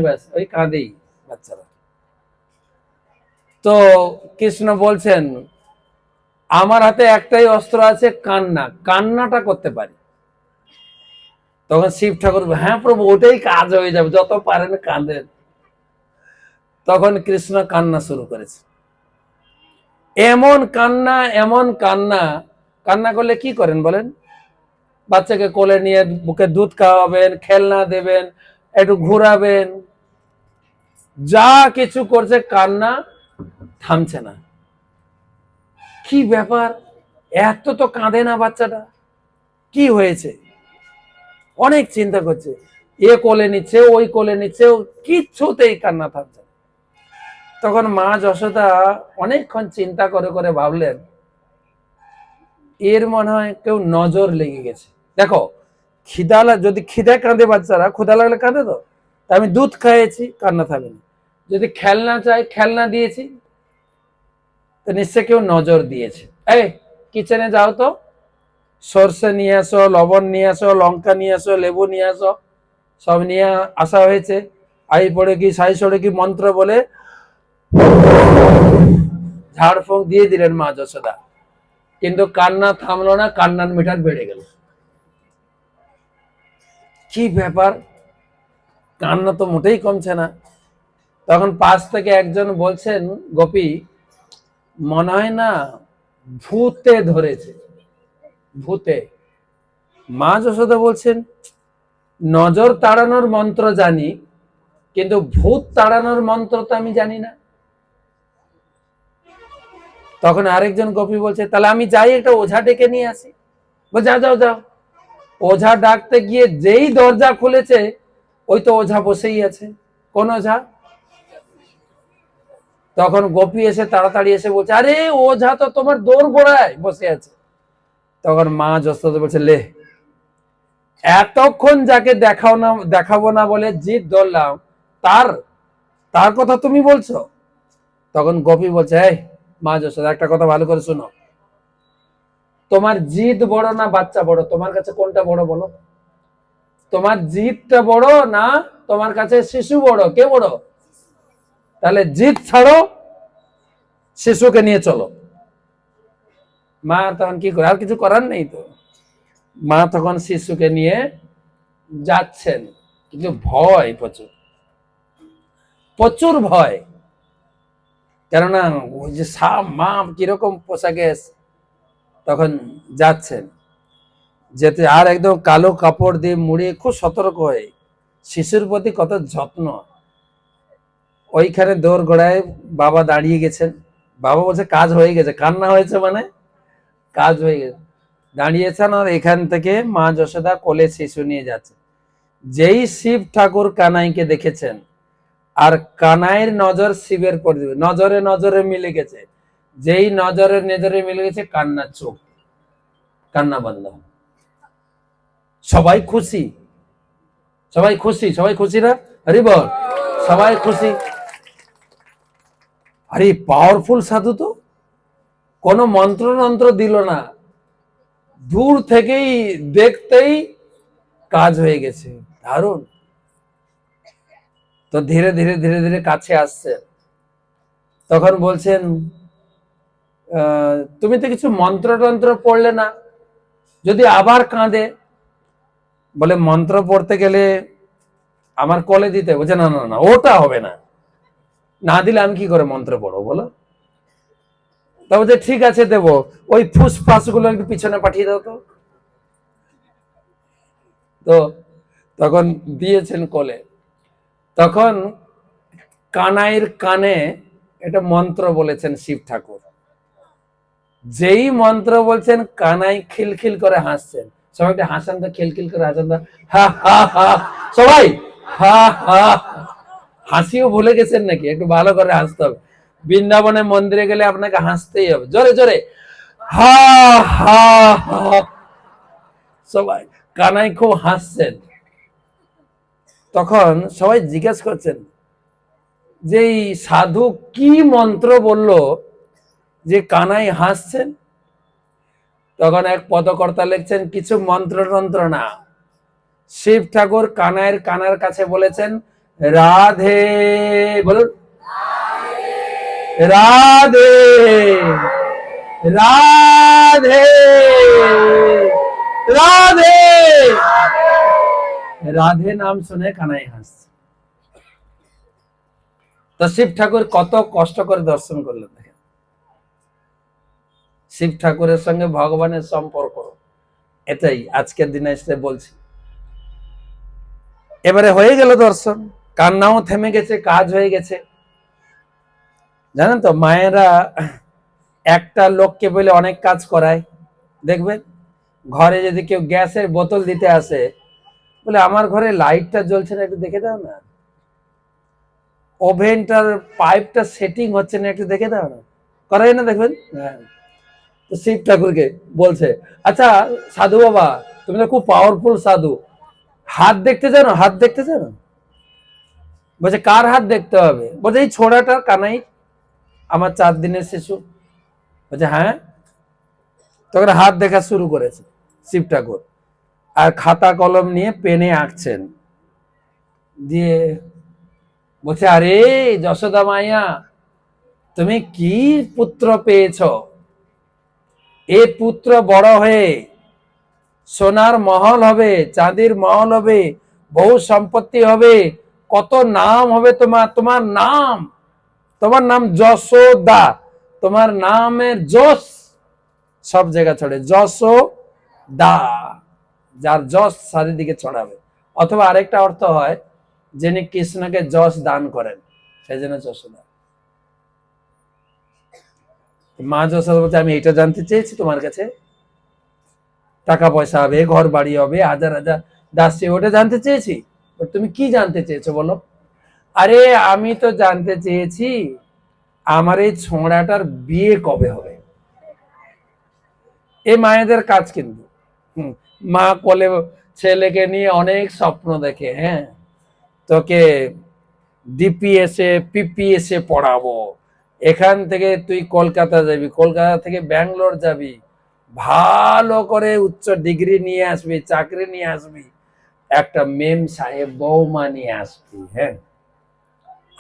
ব্যাস ওই কাঁদেই বাচ্চারা। তো কৃষ্ণ বলছেন, আমার হাতে একটাই অস্ত্র আছে, কান্না, কান্নাটা করতে পারি। তখন শিব ঠাকুর, হ্যাঁ প্রভু, ওটাই কাজ হয়ে যাবে, যত পারেন কাঁদেন। তখন কৃষ্ণ কান্না শুরু করেছে, এমন কান্না, এমন কান্না। কান্না করলে কি করেন বলেন? বাচ্চাকে কোলে নিয়ে বুকে দুধ খাওয়াবেন, খেলনা দেবেন, একটু ঘুরাবেন, যা কিছু করছে, কান্না থামছে না। কি ব্যাপার, এত তো কাঁদে না বাচ্চাটা, কি হয়েছে? অনেক চিন্তা করছে, এ কোলে নিচ্ছে, ওই কোলে নিচ্ছে, কিচ্ছুতেই কান্না থামছে। তখন মা যশোদা অনেকক্ষণ চিন্তা করে করে ভাবলেন, এর মনে হয় কেউ নজর লেগে গেছে। দেখো, খিদা যদি খিদে কাঁদে বাচ্চারা, ক্ষুধা লাগলে কাঁদে তো, আমি দুধ খাইয়েছি, কান্না থামেনি। যদি খেলনা চাই, খেলনা দিয়েছি, তো নিশ্চয় কেউ নজর দিয়েছে। এই কিচেনে যাও তো, সর্ষে নিয়ে আসো, লবণ নিয়ে আসো, লঙ্কা নিয়ে আসো, লেবু নিয়ে আসো। সব নিয়ে আসা হয়েছে। আই পড়ে কি সাই সড়ে কি মন্ত্র বলে ঝাড় ফুঁক দিয়ে দিলেন মা যশোদা, কিন্তু কান্না থামলো না, কান্নার মিটার বেড়ে গেল। কি ব্যাপার, কান্না তো মোটেই কমছে না। তখন পাশ থেকে একজন বলছেন, গোপী, মনে হয় না ভূতে ধরেছে, ভূতে। মা যশোদা বলছেন, নজর তাড়ানোর মন্ত্র জানি, কিন্তু ভূত তাড়ানোর মন্ত্র তো আমি জানি না। তখন আরেকজন গোপী বলছে, তাহলে আমি যাই, একটা ওঝা ডেকে নিয়ে আসি। যাও যাও যাও। ওঝা ডাকতে গিয়ে যেই দরজা খুলেছে, ওই তো ওঝা বসেই আছে। কোন ওঝা? তখন গোপী এসে তাড়াতাড়ি এসে বলছে, আরে ওঝা তো তোমার দোর গোড়ায় বসে আছে। তখন মা যশোদা বলছে, লে, এতক্ষণ যাকে দেখাবো না বলে জিদ ধরলাম, তার তার কথা তুমি বলছো? তখন গোপী বলছে, এই মা যশোদা, একটা কথা ভালো করে শুনো, তোমার জিদ বড় না বাচ্চা বড়, তোমার কাছে কোনটা বড় বলো? তোমার জিদটা বড় না তোমার কাছে শিশু বড়, কে বড়? তাহলে জিদ ছাড়ো, শিশুকে নিয়ে চলো। মা তখন কি করে, আর কিছু করার নেই তো, মা তখন শিশুকে নিয়ে যাচ্ছেন, কিন্তু ভয় প্রচুর, প্রচুর ভয়। কেননা ওই যে সাপ মাপ কিরকম পোশাকে তখন যাচ্ছেন, যেতে আর একদম কালো কাপড় দিয়ে মুড়িয়ে খুব সতর্ক হয়ে, শিশুর প্রতি কত যত্ন। ওইখানে দৌড় গোড়ায় বাবা দাঁড়িয়ে গেছেন, বাবা বলছে কাজ হয়ে গেছে, কান্না হয়েছে মানে কাজ হয়ে গেছে, দাঁড়িয়েছেন। আর এখান থেকে মা যশোদা কোলে শিশু নিয়ে যাচ্ছে। যেই শিব ঠাকুর কানাইকে দেখেছেন, আর কানাইয়ের নজর শিবের পর নজরে নজরে মিলে গেছে, যেই নজরে নজরে মিলে গেছে, কান্না চোখ, কান্না বন্ধ। সবাই খুশি, সবাই খুশি, সবাই খুশি না? হরি বল, সবাই খুশি। আরে পাওয়ারফুল সাধু তো, কোনো মন্ত্র দিল না, দূর থেকেই দেখতেই কাজ হয়ে গেছে, দারুণ। তো ধীরে ধীরে ধীরে ধীরে কাছে আসছে, তখন বলছেন তুমি তো কিছু মন্ত্র পড়লে না, যদি আবার কাঁদে, বলে মন্ত্র পড়তে গেলে আমার কোলে দিতে, বলছে না না না ওটা হবে না, না দিলে আমি কি করে মন্ত্র পড়বো বলো। তা বলছে ঠিক আছে দেবো, ওই ফুসফাস গুলো একটু পিছনে পাঠিয়ে দাও তো। তো তখন দিয়েছেন কোলে, তখন কানাইয়ের কানে এটা মন্ত্র বলেছেন শিব ঠাকুর। যেই মন্ত্র বলছেন, কানাই খিলখিল করে হাসছেন। সবাই একটা হাসান তো, খিলখিল করে হাসান তো, হা হা হা, সবাই হা হা। হাসিও ভুলে গেছেন নাকি? একটু ভালো করে হাসতে হবে। বৃন্দাবনে মন্দিরে গেলে আপনাকে হাসতেই হবে, জোরে জোরে হা হা হা। সবাই, কানাই খুব হাসছেন। তখন সবাই জিজ্ঞেস করছেন যে এই সাধু কি মন্ত্র বলল যে কানাই হাসছেন। তখন এক পদকর্তা লিখছেন কিছু মন্ত্র না, শিব ঠাকুর কানাইয়ের কানার কাছে বলেছেন রাধে, বলুন রাধে রাধে রাধে। রাধে নাম শুনে কানাই হাসছে। তো শিব ঠাকুর কত কষ্ট করে দর্শন করলেন, দেখেন শিব ঠাকুরের সঙ্গে ভগবানের সম্পর্ক, এটাই আজকের দিনে এসে বলছি। এবারে হয়ে গেল দর্শন, কান্নাও থেমে গেছে, কাজ হয়ে গেছে। জানেন তো মায়েরা একটা লোককে বলে অনেক কাজ করায়। দেখবেন ঘরে যদি কেউ গ্যাসের বোতল দিতে আসে, বলে আমার ঘরে লাইটটা জ্বলছে না, একটু দেখে দাও না, ওভেনটার পাইপটা সেটিং হচ্ছে না, একটু দেখে দাও না, করাই না দেখবেন। হ্যাঁ, তো শিব ঠাকুরকে বলছে আচ্ছা সাধু বাবা, তুমি তো খুব পাওয়ারফুল সাধু, হাত দেখতে জানো, হাত দেখতে জানো? বলছে কার হাত দেখতে হবে? বলছে এই ছোড়াটার, কানাই, আমার 4 দিনের শিশু। বলছে হ্যাঁ। তখন হাত দেখা শুরু করেছে শিব ঠাকুর, আর খাতা কলম নিয়ে পেনে আঁকছেন। দিয়ে বলছে আরে যশোদা মাইয়া, তুমি কি পুত্র পেয়েছ? এ পুত্র বড় হয়ে সোনার মহল হবে, চাঁদির মহল হবে, বহু সম্পত্তি হবে, কত নাম হবে তোমার, তোমার নাম যশোদা, তোমার নামের যশ সব জায়গা ছড়ে, যশোদা, যার যশ চারিদিকে ছড়াবে। অথবা আরেকটা অর্থ হয় যিনি কৃষ্ণকে যশ দান করেন, সেই জন্য যশোদা। মা যশোদা বলছে আমি এটা জানতে চেয়েছি তোমার কাছে, টাকা পয়সা হবে, ঘর বাড়ি হবে, হাজার হাজার দাসী, ওটা জানতে চেয়েছি। তুমি কি জানতে চেয়েছো বলো? আরে আমি তো জানতে চেয়েছি আমার এই ছোঁড়াটার বিয়ে কবে হবে। এই মায়েদের কাজ কিন্তু, মা কোলে ছেলেকে নিয়ে অনেক স্বপ্ন দেখে, হ্যাঁ তোকে ডিপিএসে পিপিএসে পড়াবো, এখান থেকে তুই কলকাতা যাবি, কলকাতা থেকে ব্যাঙ্গালোর যাবি, ভালো করে উচ্চ ডিগ্রি নিয়ে আসবি, চাকরি নিয়ে আসবি, একটা মেম সাহেব বৌমা নিয়ে আসবি, হ্যাঁ,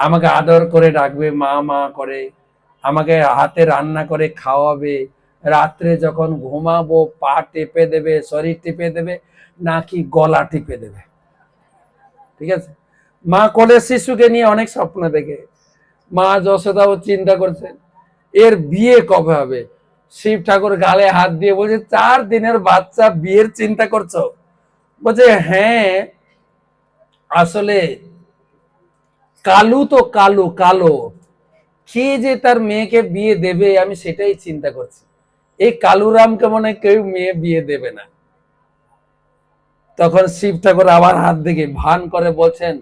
আমাকে আদর করে ডাকবে, মা মা করে, আমাকে হাতে রান্না করে খাওয়াবে, রাত্রে যখন ঘুমাবো পা টেপে দেবে, শরীর টিপে দেবে, নাকি গলা টিপে দেবে। ঠিক আছে, মা কোলের শিশুকে নিয়ে অনেক স্বপ্ন দেখে। মা যশোদাও চিন্তা করছেন এর বিয়ে কবে হবে। শিব ঠাকুর গালে হাত দিয়ে বলছে 4 দিনের বাচ্চা বিয়ের চিন্তা করছো? বলছে হ্যাঁ, আসলে কালু তো কালো কালো, কে যে তার মেয়েকে বিয়ে দেবে আমি সেটাই চিন্তা করছি। এই কালুরামকে মনে হয় কেউ মেয়ে বিয়ে দেবে না। তখন শিব ঠাকুর আবার হাত দিকে ভান করে বলছেন,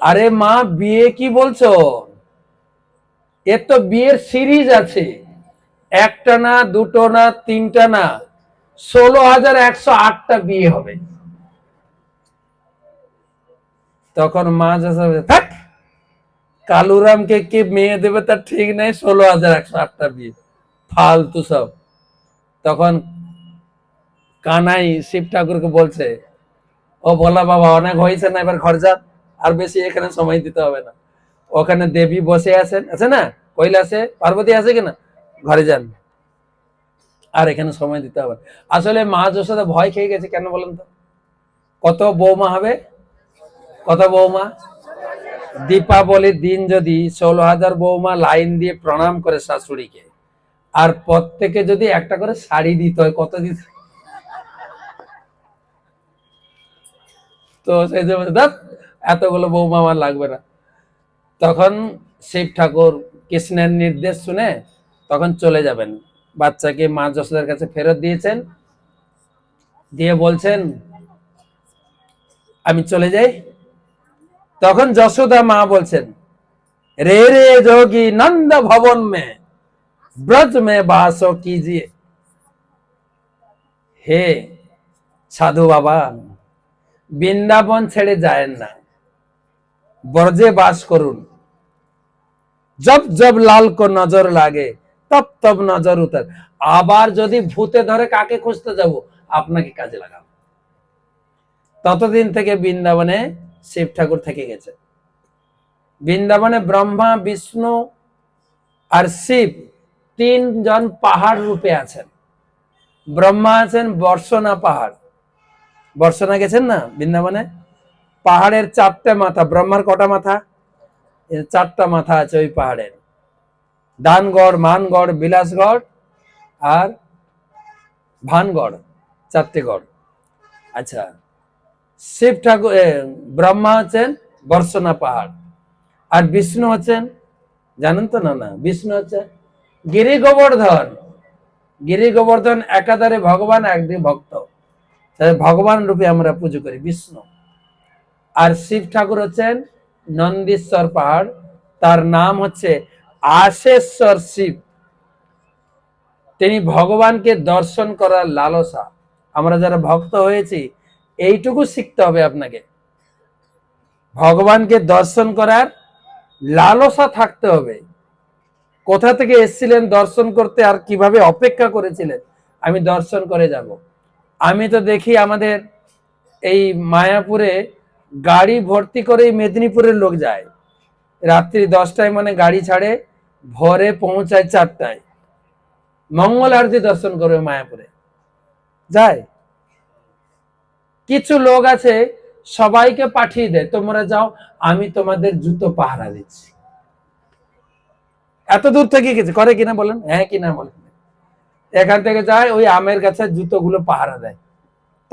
আরে মা বিয়ে কি বলছো, এর তো বিয়ের সিরিজ আছে, একটা না, দুটো না, তিনটা না, 16,108টা বিয়ে হবে। তখন মা যশোদা থাক, কালুরামকে কে মেয়ে দেবে তার ঠিক নেই, 16,108টা বিয়ে, ফালতু সব। তখন কানাই শিব ঠাকুরকে বলছে, ও বলা বাবা অনেক হয়েছে না, এবার ঘর যান, আর বেশি এখানে সময় দিতে হবে না। ওখানে দেবী বসে আছেন, আছে না, কৈলাসে পার্বতী আছে কিনা, ঘরে যান, আর এখানে সময় দিতে হবে। আসলে মা যশোদা ভয় খেয়ে গেছে, কেন বলেন তো? কত বৌমা হবে, কত বৌমা? দীপাবলির দিন যদি 16,000 বৌমা লাইন দিয়ে প্রণাম করে শাশুড়িকে, আর প্রত্যেকে যদি একটা করে শাড়ি দিতে হয়, কত দিতে? তো সেই জন্য এতগুলো বৌমা আমার লাগবে না। তখন শিব ঠাকুর কৃষ্ণের নির্দেশ শুনে তখন চলে যাবেন, বাচ্চাকে মা যশোদার কাছে ফেরত দিয়েছেন, দিয়ে বলছেন আমি চলে যাই। তখন যশোদা মা বলছেন, রে রে যোগী নন্দ ভবন মে ব্রজ মে বাস कीजिए, হে সাধু বাবা, বৃন্দাবন ছেড়ে যায়েন না, ব্রজে বাস করুন, জব জব লাল কো নজর লাগে তব তব নজর উতার। আবার যদি ভূতে ধরে কাকে খুঁজতে যাব, আপনাকে কাজে লাগাবো। ততদিন থেকে বৃন্দাবনে শিব ঠাকুর থেকে গেছে। বৃন্দাবনে ব্রহ্মা, বিষ্ণু আর শিব 3 জন পাহাড় রূপে আছেন। ব্রহ্মা আছেন বর্ষনা পাহাড়, বর্ষনা গেছেন না বৃন্দাবনে, পাহাড়ের 4টে মাথা। ব্রহ্মার কটা মাথা? 4টা মাথা আছে ওই পাহাড়ের, দানগড়, মানগড়, বিলাসগড় আর ভানগড়, 4টে গড়। আচ্ছা, শিব ঠাকুর ব্রহ্মা হচ্ছেন বর্ষনা পাহাড়, আর বিষ্ণু হচ্ছেন, জানেন তো? না না, বিষ্ণু হচ্ছে গিরি গোবর্ধন। গিরি গোবর্ধন একাধারে ভগবান, একদিকে ভক্ত, ভগবান রূপে আমরা পুজো করি বিষ্ণু। আর শিব ঠাকুর হচ্ছেন নন্দীশ্বর পাহাড়, তার নাম হচ্ছে আশেশ্বর শিব। তিনি ভগবানকে দর্শন করার লালসা, আমরা যারা ভক্ত হয়েছি এইটুকু শিখতে হবে আপনাকে, ভগবানকে দর্শন করার লালসা থাকতে হবে। কোথা থেকে এসেছিলেন দর্শন করতে, আর কিভাবে অপেক্ষা করেছিলেন আমি দর্শন করে যাব। আমি তো দেখি আমাদের এই মায়াপুরে গাড়ি ভর্তি করে মেদিনীপুরের লোক যায়, রাত্রি 10টায় মানে গাড়ি ছাড়ে, ভোরে পৌঁছায় 4টায়, মঙ্গল আরতি দর্শন করবে মায়াপুরে যায়। কিছু লোক আছে সবাইকে পাঠিয়ে দেয়, তোমরা যাও আমি তোমাদের জুতো পাহারা দিচ্ছি। এত দূর থেকে গেছে, করে কিনা বলেন? হ্যাঁ কিনা বলেন? এখান থেকে যায় ওই আমের গাছের জুতোগুলো পাহারা দেয়।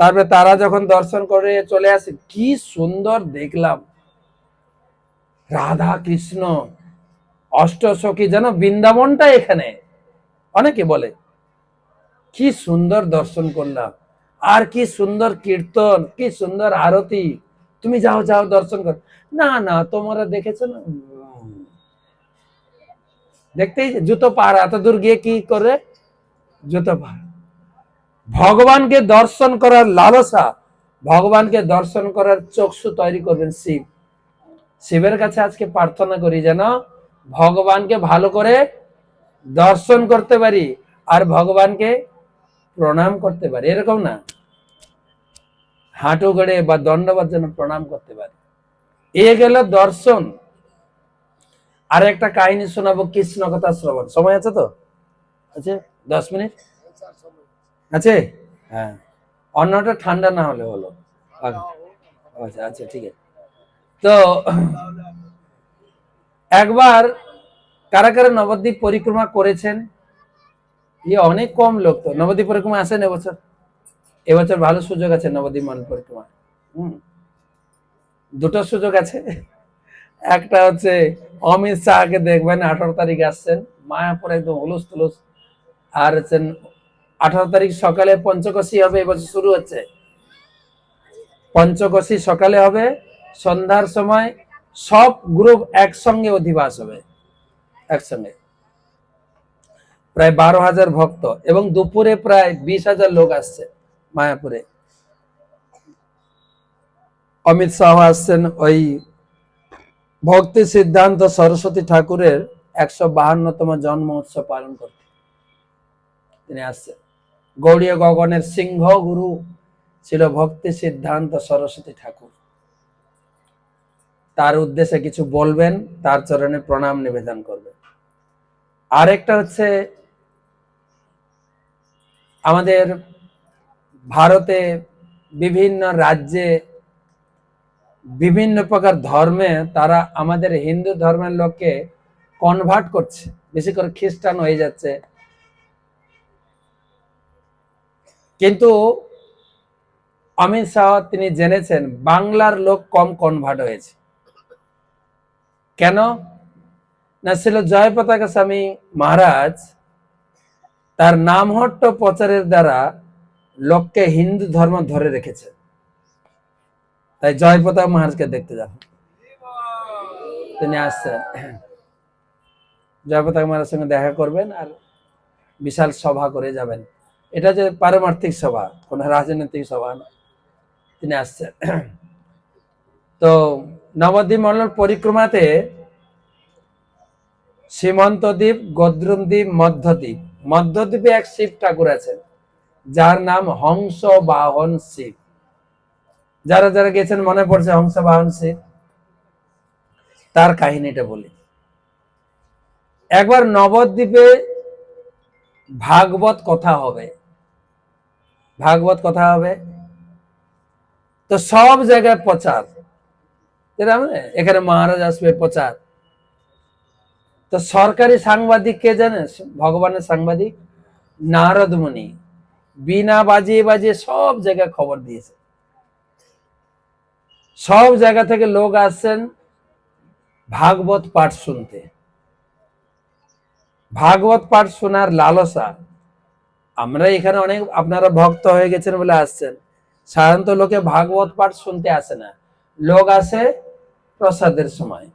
তারপরে তারা যখন দর্শন করে চলে আসে, কি সুন্দর দেখলাম, রাধা কৃষ্ণ অষ্টসখী, যেন বৃন্দাবনটা এখানে। অনেকে বলে কি সুন্দর দর্শন করলাম, আর কি সুন্দর কীর্তন, কি সুন্দর আরতি, তুমি যাও যাও দর্শন কর। না না, তোমরা দেখেছো না, দেখতেই জুতো পাহারা, এত দূর গিয়ে কি করে জুতো পাহারা। ভগবানকে দর্শন করার লালসা, ভগবানকে দর্শন করার চক্ষু তৈরি করবেন শিব। শিবের কাছে আজকে প্রার্থনা করি যেন ভগবানকে ভালো করে দর্শন করতে পারি আর ভগবানকে প্রণাম করতে পারি, এরকম না? হাঁটু গড়ে বা দণ্ডবাদ যেন প্রণাম করতে পারে। এ গেল দর্শন। আর একটা কাহিনী শোনাবো, কৃষ্ণ কথা শ্রবণ। সময় আছে তো? আছে 10 মিনিট আছে? হ্যাঁ, অন্যটা ঠান্ডা না হলে হলো। আচ্ছা আচ্ছা, ঠিক আছে। তো একবার কারা কারা নবদ্বীপ পরিক্রমা করেছেন? অনেক কম লোক। তো নবদ্বীপ পরিক্রমা আসেন এবছর? এবছর ভালো সুযোগ আছে নবদ্বীপ মান পরিক্রমা। দুটো সুযোগ আছে। একটা হচ্ছে অমিত শাহকে দেখবেন 18 তারিখ আসছেন, মায়াপুর একদম হুলুস তুলুস। আর হচ্ছেন 18 তারিখ সকালে পঞ্চকোশী হবে, এবছর শুরু হচ্ছে পঞ্চকোশী সকালে হবে, সন্ধ্যার সময় সব গ্রুপ একসঙ্গে অধিবাস হবে, একসঙ্গে প্রায় 12,000 ভক্ত, এবং দুপুরে প্রায় 20,000 লোক আসছে মায়াপুরে। অমিত শাহ আসছেন ওই ভক্তি সিদ্ধান্ত সরস্বতী ঠাকুরের 152তম জন্ম উৎসব পালন করতে তিনি আসছেন। গৌড়ীয় গগনের সিংহ গুরু ছিল ভক্তি সিদ্ধান্ত সরস্বতী ঠাকুর। তার উদ্দেশ্যে কিছু বলবেন, তার চরণে প্রণাম নিবেদন করবেন। আরেকটা হচ্ছে আমাদের ভারতে বিভিন্ন রাজ্যে বিভিন্ন প্রকার ধর্মে তারা আমাদের হিন্দু ধর্মের লোককে কনভার্ট করছে, বেশি করে খ্রিস্টান হয়ে যাচ্ছে। কিন্তু অমিত শাহ তিনি জেনেছেন বাংলার লোক কম কনভার্ট হয়েছে। কেন না, ছিল জয়পতাকা স্বামী মহারাজ তার নামহট্ট প্রচারের দ্বারা লোককে হিন্দু ধর্ম ধরে রেখেছে। তাই জয়পতাকা মহারাজকে দেখতে যান, তিনি আসছেন। জয়পতাকা মহারাজের সঙ্গে দেখা করবেন আর বিশাল সভা করে যাবেন। এটা যে পারমার্থিক সভা, কোন রাজনৈতিক সভা না, তিনি আসছেন। তো নবদ্বীপ মণ্ডল পরিক্রমাতে সীমন্ত দ্বীপ, গদ্রুম দ্বীপ, মধ্যদ্বীপ। মধ্যদ্বীপে এক শিব ঠাকুর আছেন যার নাম হংস বাহন শিব। যারা যারা গেছেন মনে পড়ছে হংস বাহন শিব? তার কাহিনীটা বলি। একবার নবদ্বীপে ভাগবত কথা হবে, ভাগবত কথা হবে। তো সব জায়গায় প্রচার, এখানে মহারাজ আসবে প্রচার। তো সরকারি সাংবাদিক কে জানে? ভগবানের সাংবাদিক নারদ মুনি। বিনা বাজিয়ে বাজিয়ে সব জায়গায় খবর দিয়েছে। সব জায়গা থেকে লোক আসছেন ভাগবত পাঠ শুনতে। ভাগবত পাঠ শোনার লালসা। আমরা এখানে অনেক, আপনারা ভক্ত হয়ে গেছেন বলে আসছেন। সাধারণত লোকে ভাগবত পাঠ শুনতে আসে না, লোক আসে প্রসাদের সময়।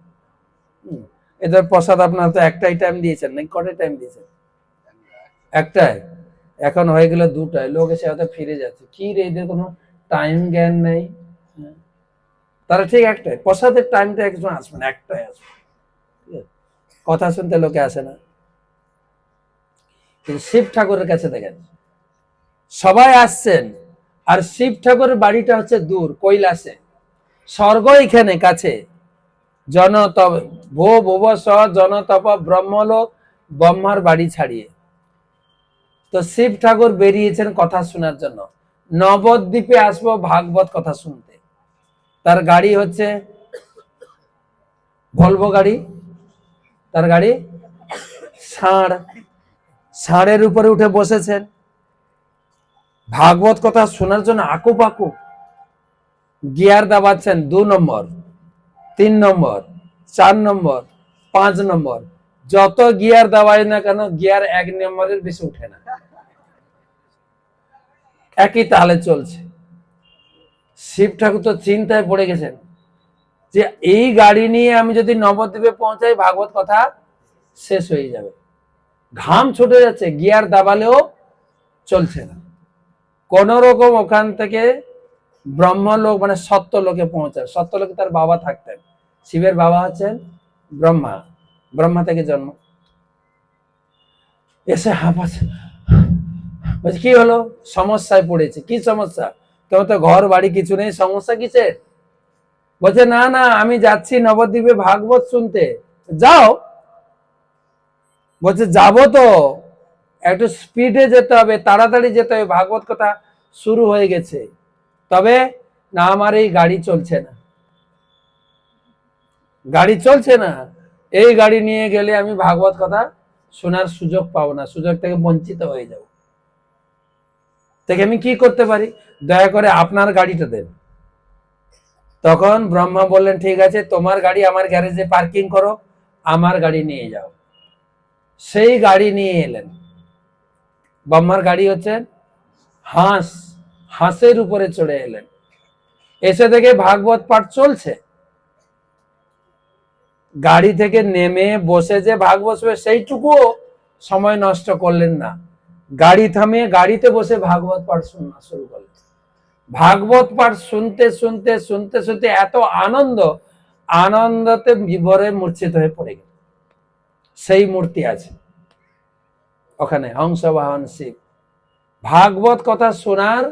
এদের প্রসাদ আপনার তো একটাই টাইম দিয়েছেন, নাকি কটাই টাইম দিয়েছেন? একটাই, এখন হয়ে গেল 2টায়। লোক এসে হয়তো ফিরে যাচ্ছে, কি রে এদের কোনো টাইম জ্ঞান নেই। তারা ঠিক একটাই প্রসাদের টাইমটা একজন আসবে না, একটাই আসবে। কথা শুনতে লোকে আসে না। কিন্তু শিব ঠাকুরের কাছে দেখেন সবাই আসছেন, আর শিব ঠাকুরের বাড়িটা হচ্ছে দূর, কৈলাসে। স্বর্গ এখানে কাছে। জনতপ ভো ভুব স জনতপ ব্রহ্মলোক, ব্রহ্মার বাড়ি ছাড়িয়ে। তো শিব ঠাকুর বেরিয়েছেন কথা শোনার জন্য, নবদ্বীপে আসবো ভাগবত কথা শুনতে। তার গাড়ি হচ্ছে ভলভো গাড়ি, তার গাড়ি ষাঁড়। ষাঁড়ের উপরে উঠে বসেছেন, ভাগবত কথা শোনার জন্য আকুপাকু। গিয়ার দাবাচ্ছেন 2 নম্বর, 3 নম্বর, 4 নম্বর, 5 নম্বর। যত গিয়ার দাবায় না কেন গিয়ার 1 নম্বরের বেশি উঠে না, একই তালে চলছে। শিব ঠাকুর তো চিন্তায় পড়ে গেছেন যে এই গাড়ি নিয়ে আমি যদি নবদ্বীপে পৌঁছাই ভাগবত কথা শেষ হয়ে যাবে। ঘাম ছুটে যাচ্ছে, গিয়ার দাবালেও চলছে না। কোন রকম ওখান থেকে ব্রহ্মলোক মানে সত্যলোকে পৌঁছায়। সত্যলোকে তার বাবা থাকতেন, শিবের বাবা হচ্ছেন ব্রহ্মা, ব্রহ্মা থেকে জন্ম। এসে হাঁপাচ্ছে, কি হলো? সমস্যায় পড়েছে। কি সমস্যা? তোমার তো ঘর বাড়ি কিছু নেই, সমস্যা কিসের? বলছে না না, আমি যাচ্ছি নবদ্বীপে ভাগবত শুনতে। যাও। বলছে যাবো তো, একটু স্পিডে যেতে হবে, তাড়াতাড়ি যেতে হবে, ভাগবত কথা শুরু হয়ে গেছে। তবে না, আমার এই গাড়ি চলছে না, গাড়ি চলছে না, এই গাড়ি নিয়ে গেলে আমি ভাগবত কথা শোনার সুযোগ পাবো না, সুযোগ থেকে বঞ্চিত হয়ে যাব। থেকে আমি কি করতে পারি? দয়া করে আপনার গাড়িটা দেন। তখন ব্রহ্মা বললেন ঠিক আছে, তোমার গাড়ি আমার গ্যারেজে পার্কিং করো, আমার গাড়ি নিয়ে যাও। সেই গাড়ি নিয়ে এলেন। ব্রহ্মার গাড়ি হচ্ছে হাঁস, হাঁসের উপরে চড়ে এলেন। এসে থেকে ভাগবত পাঠ চলছে। গাড়ি থেকে নেমে বসে যে ভাগবত সেইটুকু সময় নষ্ট করলেন না, গাড়ি থামিয়ে গাড়িতে বসে ভাগবত পাঠ শোনা শুরু করলেন। ভাগবত পাঠ শুনতে শুনতে শুনতে শুনতে এত আনন্দ, আনন্দতে বিভোরে মূর্ছিত হয়ে পড়ে গেল। সেই মূর্তি আছে ওখানে, হংস বাহন শিব। ভাগবত কথা শোনার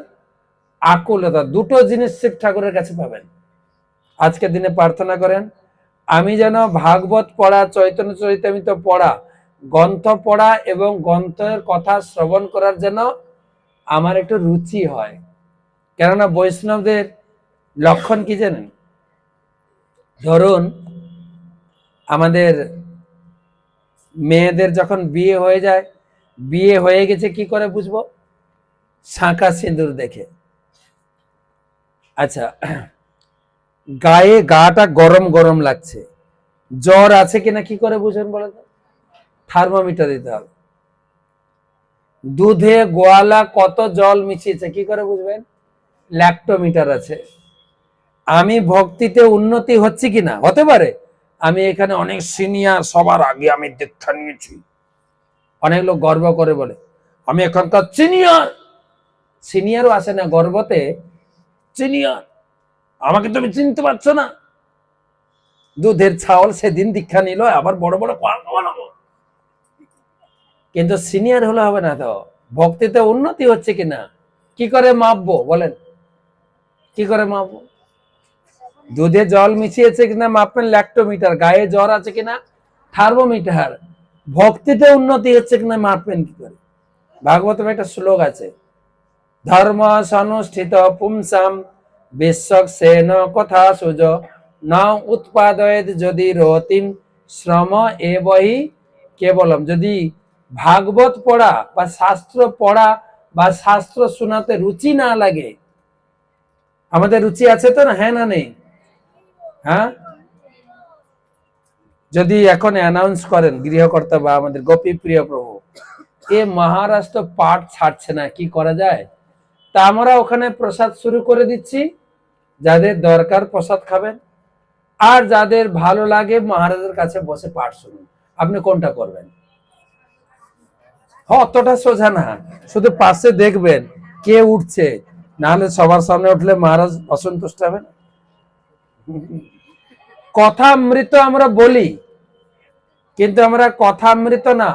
আকুলতা, দুটো জিনিস শিব ঠাকুরের কাছে পাবেন। আজকের দিনে প্রার্থনা করেন, আমি যেন ভাগবত পড়া, চৈতন্য চরিতামৃত পড়া, গ্রন্থ পড়া এবং গ্রন্থের কথা শ্রবণ করার যেন আমার একটু রুচি হয়। কেননা বৈষ্ণবদের লক্ষণ কি জানেন? ধরুন আমাদের মেয়েদের যখন বিয়ে হয়ে যায়, বিয়ে হয়ে গেছে কি করে বুঝবো? শাঁখা সিঁদুর দেখে। আচ্ছা, গায়ে গাটা গরম গরম লাগছে, জ্বর আছে কিনা কি করে বুঝবেন বলেন? থার্মোমিটার দিতে হবে। দুধে গোয়ালা কত জল মিশিয়েছে কি করে বুঝবেন? ল্যাক্টোমিটার আছে। আমি ভক্তিতে উন্নতি হচ্ছে কিনা, হতে পারে আমি এখানে অনেক সিনিয়র, সবার আগে আমি দীক্ষা নিয়েছি, অনেক লোক গর্ব করে বলে আমি এখানকার সিনিয়র। সিনিয়রও আসে না গর্বতে, সিনিয়র, আমাকে তুমি চিনতে পারছো না? দুধের ছাওল সেদিন দীক্ষা নিল, আবার বড় বড় বানাবো। কিন্তু সিনিয়র হলে হবে না তো, ভক্তিতে উন্নতি হচ্ছে কিনা কি করে মাপবো বলেন? কি করে মাপবো? দুধে জল মিশিয়েছে কিনা মাপবেন ল্যাক্টোমিটার, গায়ে জ্বর আছে কিনা থার্মোমিটার, ভক্তিতে উন্নতি হচ্ছে কিনা মাপবেন কি করে? ভাগবতের একটা শ্লোক আছে, ধর্ম সনুষ্ঠিত পুংসাম বিশ্বক সেন কথা সুজ ন উৎপাদয়েত যদি রতিম শ্রম এবহি কেবলম। যদি ভাগবত পড়া বা শাস্ত্র পড়া বা শাস্ত্র শোনাতে রুচি না লাগে, আমাদের রুচি আছে তো না, হ্যাঁ না নেই? হ্যাঁ, যদি এখন অ্যানাউন্স করেন গৃহকর্তা বা আমাদের গোপী প্রিয় প্রভু, এ মহারাষ্ট্র পাঠ ছাড়ছে না, কি করা যায়? তা আমরা ওখানে প্রসাদ শুরু করে দিচ্ছি, যাদের দরকার প্রসাদ খাবেন, আর যাদের ভালো লাগে মহারাজের কাছে বসে পাঠ শুনুন। আপনি কোনটা করবেন? অতটা সোজা না, শুধু পাশে দেখবেন কে উঠছে, নাহলে সবার সামনে উঠলে মহারাজ অসন্তুষ্ট হবেন। কথামৃত আমরা বলি, কিন্তু আমরা কথামৃত না,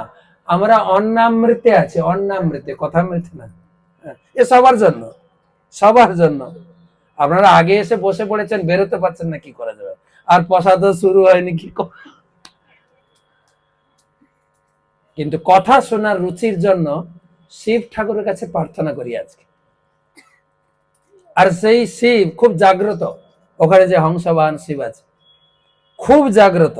আমরা অন্নামৃতে আছি, অন্নামৃতে, কথামৃত না। এ সবার জন্য, সবার জন্য। আপনারা আগে এসে বসে পড়েছেন, বেরোতে পারছেন না, কি করা যাবে? আর প্রসাদ শুরু হয়নি, কি কিন্তু কথা শোনার রুচির জন্য শিব ঠাকুরের কাছে প্রার্থনা করি আজকে। আর সেই শিব খুব জাগ্রত, ওখানে যে হংসবাহন শিব আছে খুব জাগ্রত।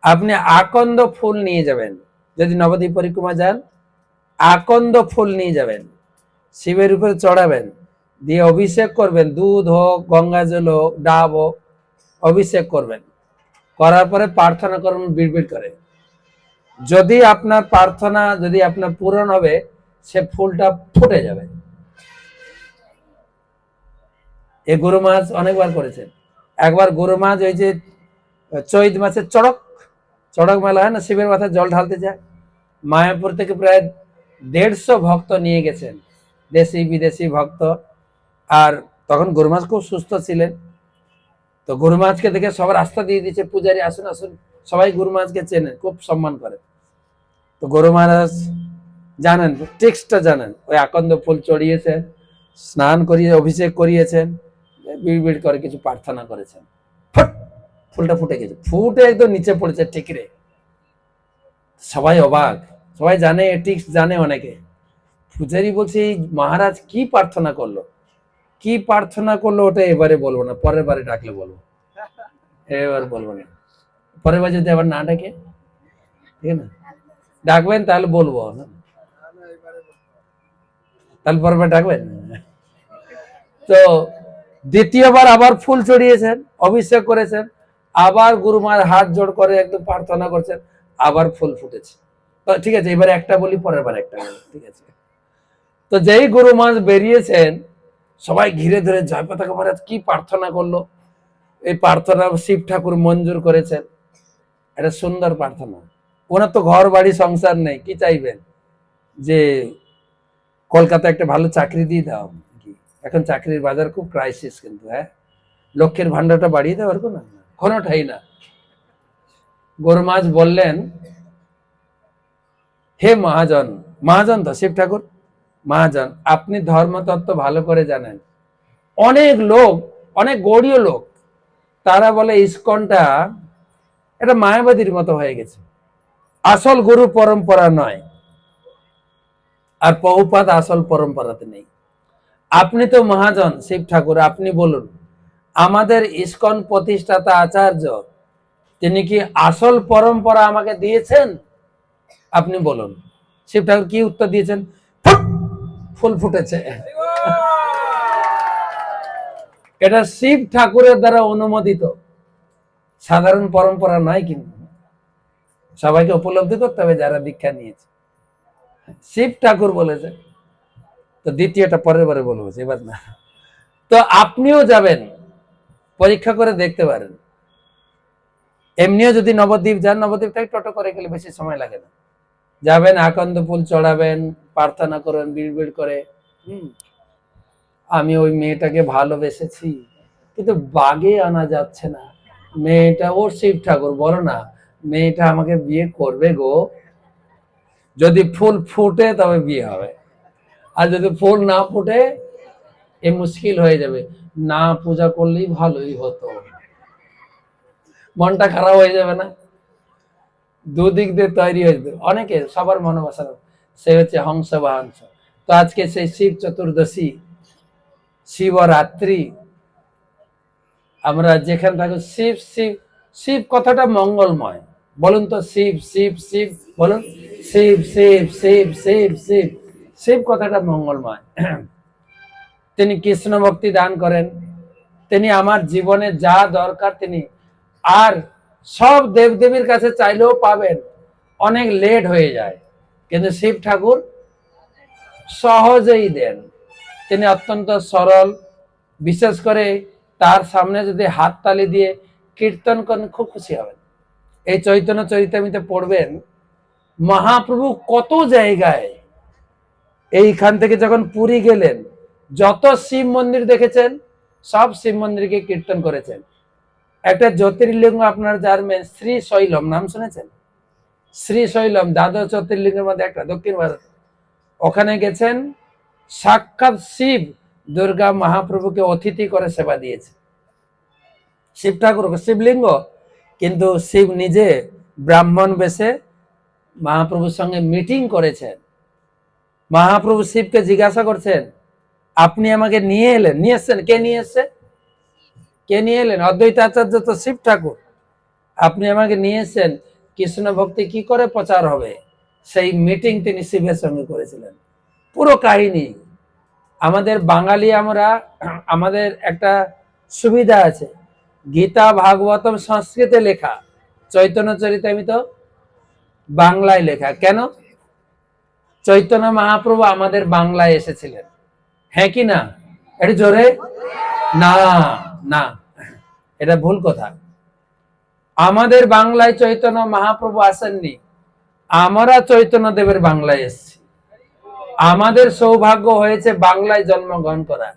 আপনি আকন্দ ফুল নিয়ে যাবেন, যদি নবদ্বীপ পরিক্রমা যান, আকন্দ ফুল নিয়ে যাবেন, শিবের উপরে চড়াবেন, দিয়ে অভিষেক করবেন, দুধ হোক, গঙ্গা জল হোক, ডাব হোক, অভিষেক করবেন, করার পরে প্রার্থনা করবেন বিড়বিড় করে। যদি আপনার প্রার্থনা, যদি আপনার পূরণ হবে, সে ফুলটা ফুটে যাবে। এই গুরু মাছ অনেকবার করেছেন। একবার গুরু মাছ ওই যে চৈত মাসের চড়ক, চড়ক মেলা হয় না, শিবের মাথায় জল ঢালতে যায়, মায়াপুর থেকে প্রায় 150 ভক্ত নিয়ে গেছেন, দেশি বিদেশি ভক্ত। আর তখন গুরু মাছ খুব সুস্থ ছিলেন, তো গুরু মাছকে দেখে সবার আস্থা দিয়ে দিচ্ছে, পূজারী আসুন আসুন, সবাই গুরু মাছকে চেনে, খুব সম্মান করে। তো গুরু মহারাজ জানেন, টেক্সটটা জানেন, ওই আকন্দ ফুল চড়িয়েছেন, স্নান করিয়ে অভিষেক করিয়েছেন, বিড় করে কিছু প্রার্থনা করেছেন, ফট ফুলটা ফুটে গেছে, ফুটে একদম নিচে পড়েছে ঠিকরে। সবাই অবাক, সবাই জানে টিক্স জানে অনেকে। পূজারি বলছে এই মহারাজ কি প্রার্থনা করলো, কি প্রার্থনা করলো ওটা এবারে বলবো না, পরের বারে ডাকলে বলবো, এবার বলবো না। পরের বার যদি আবার না ডাকে, ঠিক না, ডাকবেন তাহলে বলবো না, তাহলে পরের বার ডাকবেন। তো দ্বিতীয়বার আবার ফুল চড়িয়েছেন, অভিষেক করেছেন, আবার গুরুমার হাত জোড় করে একদম প্রার্থনা করছেন, আবার ফুল ফুটেছে। তো ঠিক আছে, এবারে একটা বলি, পরের বার একটা বলি, ঠিক আছে। তো যেই গুরু মহারাজ বেরিয়েছেন, সবাই ঘিরে ধরে জয় পতাকা মহারাজ কি প্রার্থনা করলো। এই প্রার্থনা শিব ঠাকুর মঞ্জুর করেছেন, এটা সুন্দর প্রার্থনা। ওনার তো ঘর বাড়ি সংসার নেই, কি চাইবেন যে কলকাতা একটা ভালো চাকরি দিয়ে দাও, এখন চাকরির বাজার খুব ক্রাইসিস, কিন্তু হ্যাঁ লক্ষ্যের ভান্ডারটা বাড়িয়ে দেওয়ার কোনোটাই না। গুরু মহারাজ বললেন, হে মহাজন, মহাজন তো শিব ঠাকুর মহাজন, আপনি ধর্মতত্ত্ব ভালো করে জানেন। অনেক লোক, অনেক গৌড়ীয় লোক, তারা বলে ইসকনটা এটা মায়াবাদীর মতো হয়ে গেছে, আসল গুরু পরম্পরা নয়, আর প্রভুপাদ আসল পরম্পরাতে নেই। আপনি তো মহাজন শিব ঠাকুর, আপনি বলুন আমাদের ইসকন প্রতিষ্ঠাতা আচার্য তিনি কি আসল পরম্পরা আমাকে দিয়েছেন? আপনি বলুন। শিব ঠাকুর কি উত্তর দিয়েছেন? ফুল ফুটেছে। এটা শিব ঠাকুরের দ্বারা অনুমোদিত, সাধারণ পরম্পরা নয়, কিন্তু সবাইকে উপলব্ধি করতে হবে যারা দীক্ষা নিয়েছে। শিব ঠাকুর বলেছে। তো দ্বিতীয়টা পরের বারে বলবো, এবার না। তো আপনিও যাবেন, পরীক্ষা করে দেখতে পারেন। এমনিও যদি নবদ্বীপ যান, নবদ্বীপ থেকে টোটো করে গেলে বেশি সময় লাগে না, যাবেন, আকন্দ ফুল চড়াবেন, প্রার্থনা করেন বিড় করে, আমি ওই মেয়েটাকে ভালোবেসেছি কিন্তু বাগে আনা যাচ্ছে না, মেয়েটা ওর শিব ঠাকুর বলো না মেয়েটা আমাকে বিয়ে করবে গো, যদি ফুল ফুটে তবে বিয়ে হবে, আর যদি ফুল না ফুটে এ মুশকিল হয়ে যাবে, না পূজা করলেই ভালোই হতো। মনটা খারাপ হয়ে যাবে না? দুদিক দিয়ে তৈরি হয়ে যাবে অনেকে, সবার মনোবাসনা। সে হচ্ছে হংস বাহংস। তো আজকে সেই শিব চতুর্দশী, শিবরাত্রি, আমরা যেখানে থাকি শিব শিব শিব কথাটা মঙ্গলময়, বলুন তো শিব শিব শিব বলুন, শিব শিব শিব শিব শিব শিব কথাটা মঙ্গলময়। তিনি কৃষ্ণ ভক্তি দান করেন, তিনি আমার জীবনে যা দরকার তিনি, আর সব দেবদেবীর কাছে চাইলেও পাবেন, অনেক লেট হয়ে যায়, কিন্তু শিব ঠাকুর সহজেই দেন। তিনি অত্যন্ত সরল, বিশেষ করে তার সামনে যদি হাততালি দিয়ে কীর্তন করেন খুব খুশি হবেন। এই চৈতন্য চরিতামৃতে পড়বেন, মহাপ্রভু কত জায়গায়, এইখান থেকে যখন পুরী গেলেন যত শিব মন্দির দেখেছেন সব শিব মন্দিরকে কীর্তন করেছেন। একটা জ্যোতির্লিঙ্গ আপনার জানবেন, শ্রীশৈলম, নাম শুনেছেন? শ্রীশৈলম দ্বাদশ জ্যোতির্লিঙ্গের মধ্যে একটা, দক্ষিণ ভারত। ওখানে গেছেন, সাক্ষাৎ শিব দুর্গা মহাপ্রভুকে অতিথি করে সেবা দিয়েছে। শিব ঠাকুর শিবলিঙ্গ, কিন্তু শিব নিজে ব্রাহ্মণ বেশে মহাপ্রভুর সঙ্গে মিটিং করেছেন। মহাপ্রভু শিবকে জিজ্ঞাসা করছেন, আপনি আমাকে নিয়ে এলেন, নিয়ে এসছেন, কে নিয়ে এসছে? কে নিয়ে এলেন? অদ্বৈত আচার্য তো শিব ঠাকুর। আপনি আমাকে নিয়ে এসছেন, কৃষ্ণ ভক্তি কি করে প্রচার হবে, সেই মিটিং তিনি শিবের সঙ্গে করেছিলেন। পুরো কাহিনী আমাদের বাঙালি, আমরা আমাদের একটা সুবিধা আছে, গীতা ভাগবতম সংস্কৃতে লেখা, চৈতন্য চরিতামৃত বাংলায় লেখা। কেন? চৈতন্য মহাপ্রভু আমাদের বাংলায় এসেছিলেন, হ্যাঁ কি না? এটা জোরে না, না, এটা ভুল কথা। আমাদের বাংলায় চৈতন্য মহাপ্রভু আসেননি, আমরা চৈতন্য দেবের বাংলায় এসেছি। আমাদের সৌভাগ্য হয়েছে বাংলায় জন্মগ্রহণ করা।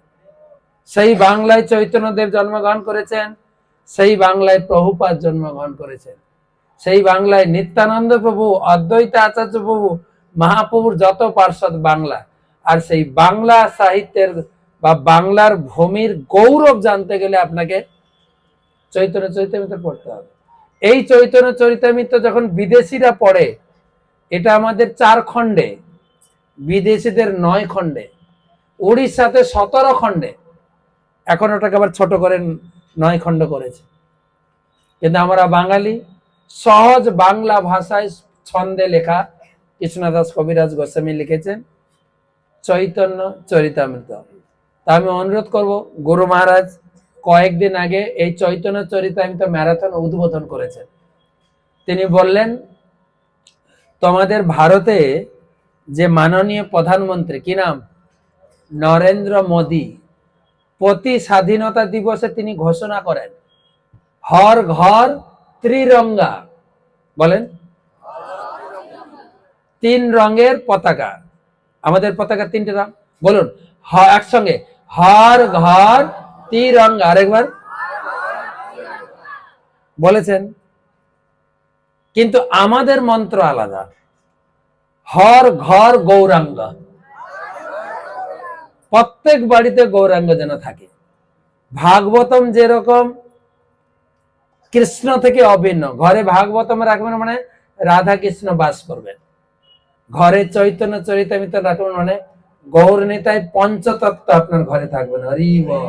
সেই বাংলায় চৈতন্য দেব জন্মগ্রহণ করেছেন, সেই বাংলায় প্রভুপাদ জন্মগ্রহণ করেছেন, সেই বাংলায় নিত্যানন্দ প্রভু, অদ্বৈত আচার্য প্রভু, মহাপ্রভুর যত পার্ষদ বাংলা। আর সেই বাংলা সাহিত্যের বা বাংলার ভূমির গৌরব জানতে গেলে আপনাকে চৈতন্য চরিতামৃত পড়তে হবে। এই চৈতন্য চরিতামৃত যখন বিদেশিরা পড়ে, এটা আমাদের 4 খণ্ডে, বিদেশিদের 9 খণ্ডে, উড়িষ্যাতে 17 খণ্ডে, এখন ওটাকে আবার ছোট করে 9 খণ্ড করেছে। কিন্তু আমরা বাঙালি, সহজ বাংলা ভাষায় ছন্দে লেখা, কৃষ্ণদাস কবিরাজ গোস্বামী লিখেছেন চৈতন্য চরিতামৃত। তা আমি অনুরোধ করব, গুরু মহারাজ কয়েকদিন আগে এই চৈতন্য চরিতামৃত ম্যারাথন উদ্বোধন করেছেন। তিনি বললেন, তোমাদের ভারতে যে মাননীয় প্রধানমন্ত্রী, কি নাম, নরেন্দ্র মোদী, প্রতি স্বাধীনতা দিবসে তিনি ঘোষণা করেন হর ঘর ত্রিরঙ্গা, বলেন 3 রঙের পতাকা। আমাদের পতাকা 3টে রং, বলুন একসঙ্গে, হর ঘর ত্রিরঙ্গা। আরেকবার বলেছেন। কিন্তু আমাদের মন্ত্র আলাদা, হর ঘর গৌরাঙ্গ। প্রত্যেক বাড়িতে গৌরাঙ্গ যেন থাকে। ভাগবতম যেরকম কৃষ্ণ থেকে অভিন্ন, ঘরে ভাগবতম রাখবেন মানে রাধা কৃষ্ণ বাস করবেন। ঘরে চৈতন্য চরিতামৃত রাখবেন মানে গৌর নিতাই পঞ্চতত্ত্ব আপনার ঘরে থাকবেন। হরি বল।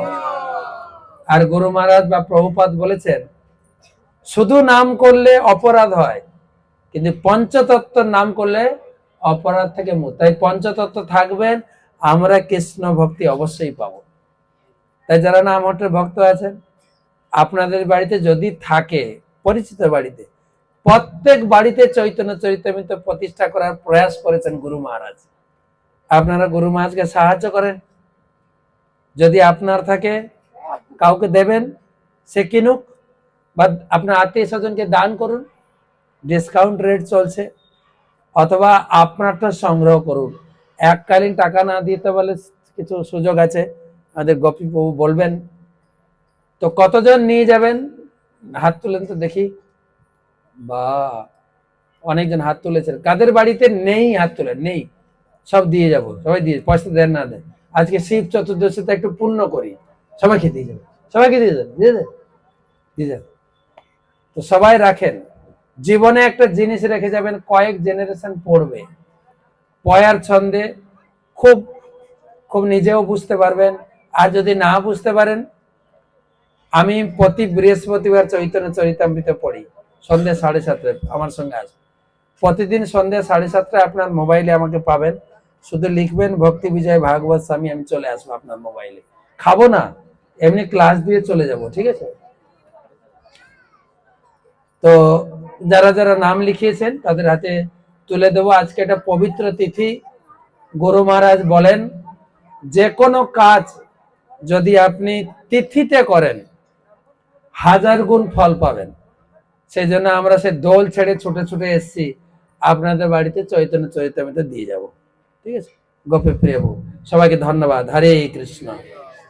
আর গুরু মহারাজ বা প্রভুপাদ বলেছেন, শুধু নাম করলে অপরাধ হয়, কিন্তু পঞ্চতত্ত্বর নাম করলে অপরাধ থেকে মুক্ত। তাই পঞ্চতত্ত্ব থাকবেন, আমরা কৃষ্ণ ভক্তি অবশ্যই পাবো। তাই যারা নাম হটের ভক্ত আছেন, আপনাদের বাড়িতে যদি থাকে, পরিচিত বাড়িতে, প্রত্যেক বাড়িতে চৈতন্য চরিতামৃত প্রতিষ্ঠা করার প্রয়াস করেছেন গুরু মহারাজ। আপনারা গুরু মহারাজকে সাহায্য করেন। যদি আপনার থাকে, কাউকে দেবেন, সে কিনুক, বা আপনার আত্মীয় স্বজনকে দান করুন, ডিসকাউন্ট রেট চলছে। অথবা আপনারটা সংগ্রহ করুন। এককালীন টাকা না দিতে বলে কিছু সুযোগ আছে, আমাদের গোপীবাবু বলবেন। তো কতজন নিয়ে যাবেন, হাত তুলেন তো দেখি। বা অনেকজন হাত তুলেছেন। কাদের বাড়িতে নেই হাত তুলেন, নেই, সব দিয়ে যাব, সবাই দিয়ে, পয়সা দেন না দেন, আজকে শিব চতুর্দশীতে একটু পুণ্য করি, সবাইকে দিয়ে যাবেন, সবাইকে দিয়ে যান, দিয়ে দেন, দিয়ে যান। তো সবাই রাখেন, জীবনে একটা জিনিস রেখে যাবেন, কয়েক জেনারেশন পড়বে। পয়ার ছন্দে খুব খুব নিজেও বুঝতে পারবেন। আর যদি না বুঝতে পারেন, আমি প্রতি বৃহস্পতিবার চৈতন্য চরিতামৃত পড়ি সন্ধ্যে 7:30, আমার সঙ্গে আসবে। প্রতিদিন সন্ধ্যে 7:30 আপনার মোবাইলে আমাকে পাবেন। শুধু লিখবেন ভক্তি বিজয় ভাগবত স্বামী, আমি চলে আসবো আপনার মোবাইলে। খাবো না, এমনি ক্লাস দিয়ে চলে যাব, ঠিক আছে? তো যারা যারা নাম লিখিয়েছেন তাদের হাতে তুলে দেবো। আজকে একটা পবিত্র তিথি। গুরু মহারাজ বলেন, যে কোনো কাজ যদি আপনি তিথিতে করেন 1000 গুণ ফল পাবেন। সেই জন্য আমরা সে দোল ছেড়ে ছুটে ছুটে এসছি আপনাদের বাড়িতে চৈতন্য চরিতামৃত দিয়ে যাব, ঠিক আছে? গোপী প্রিয়, সবাইকে ধন্যবাদ। হরে কৃষ্ণ।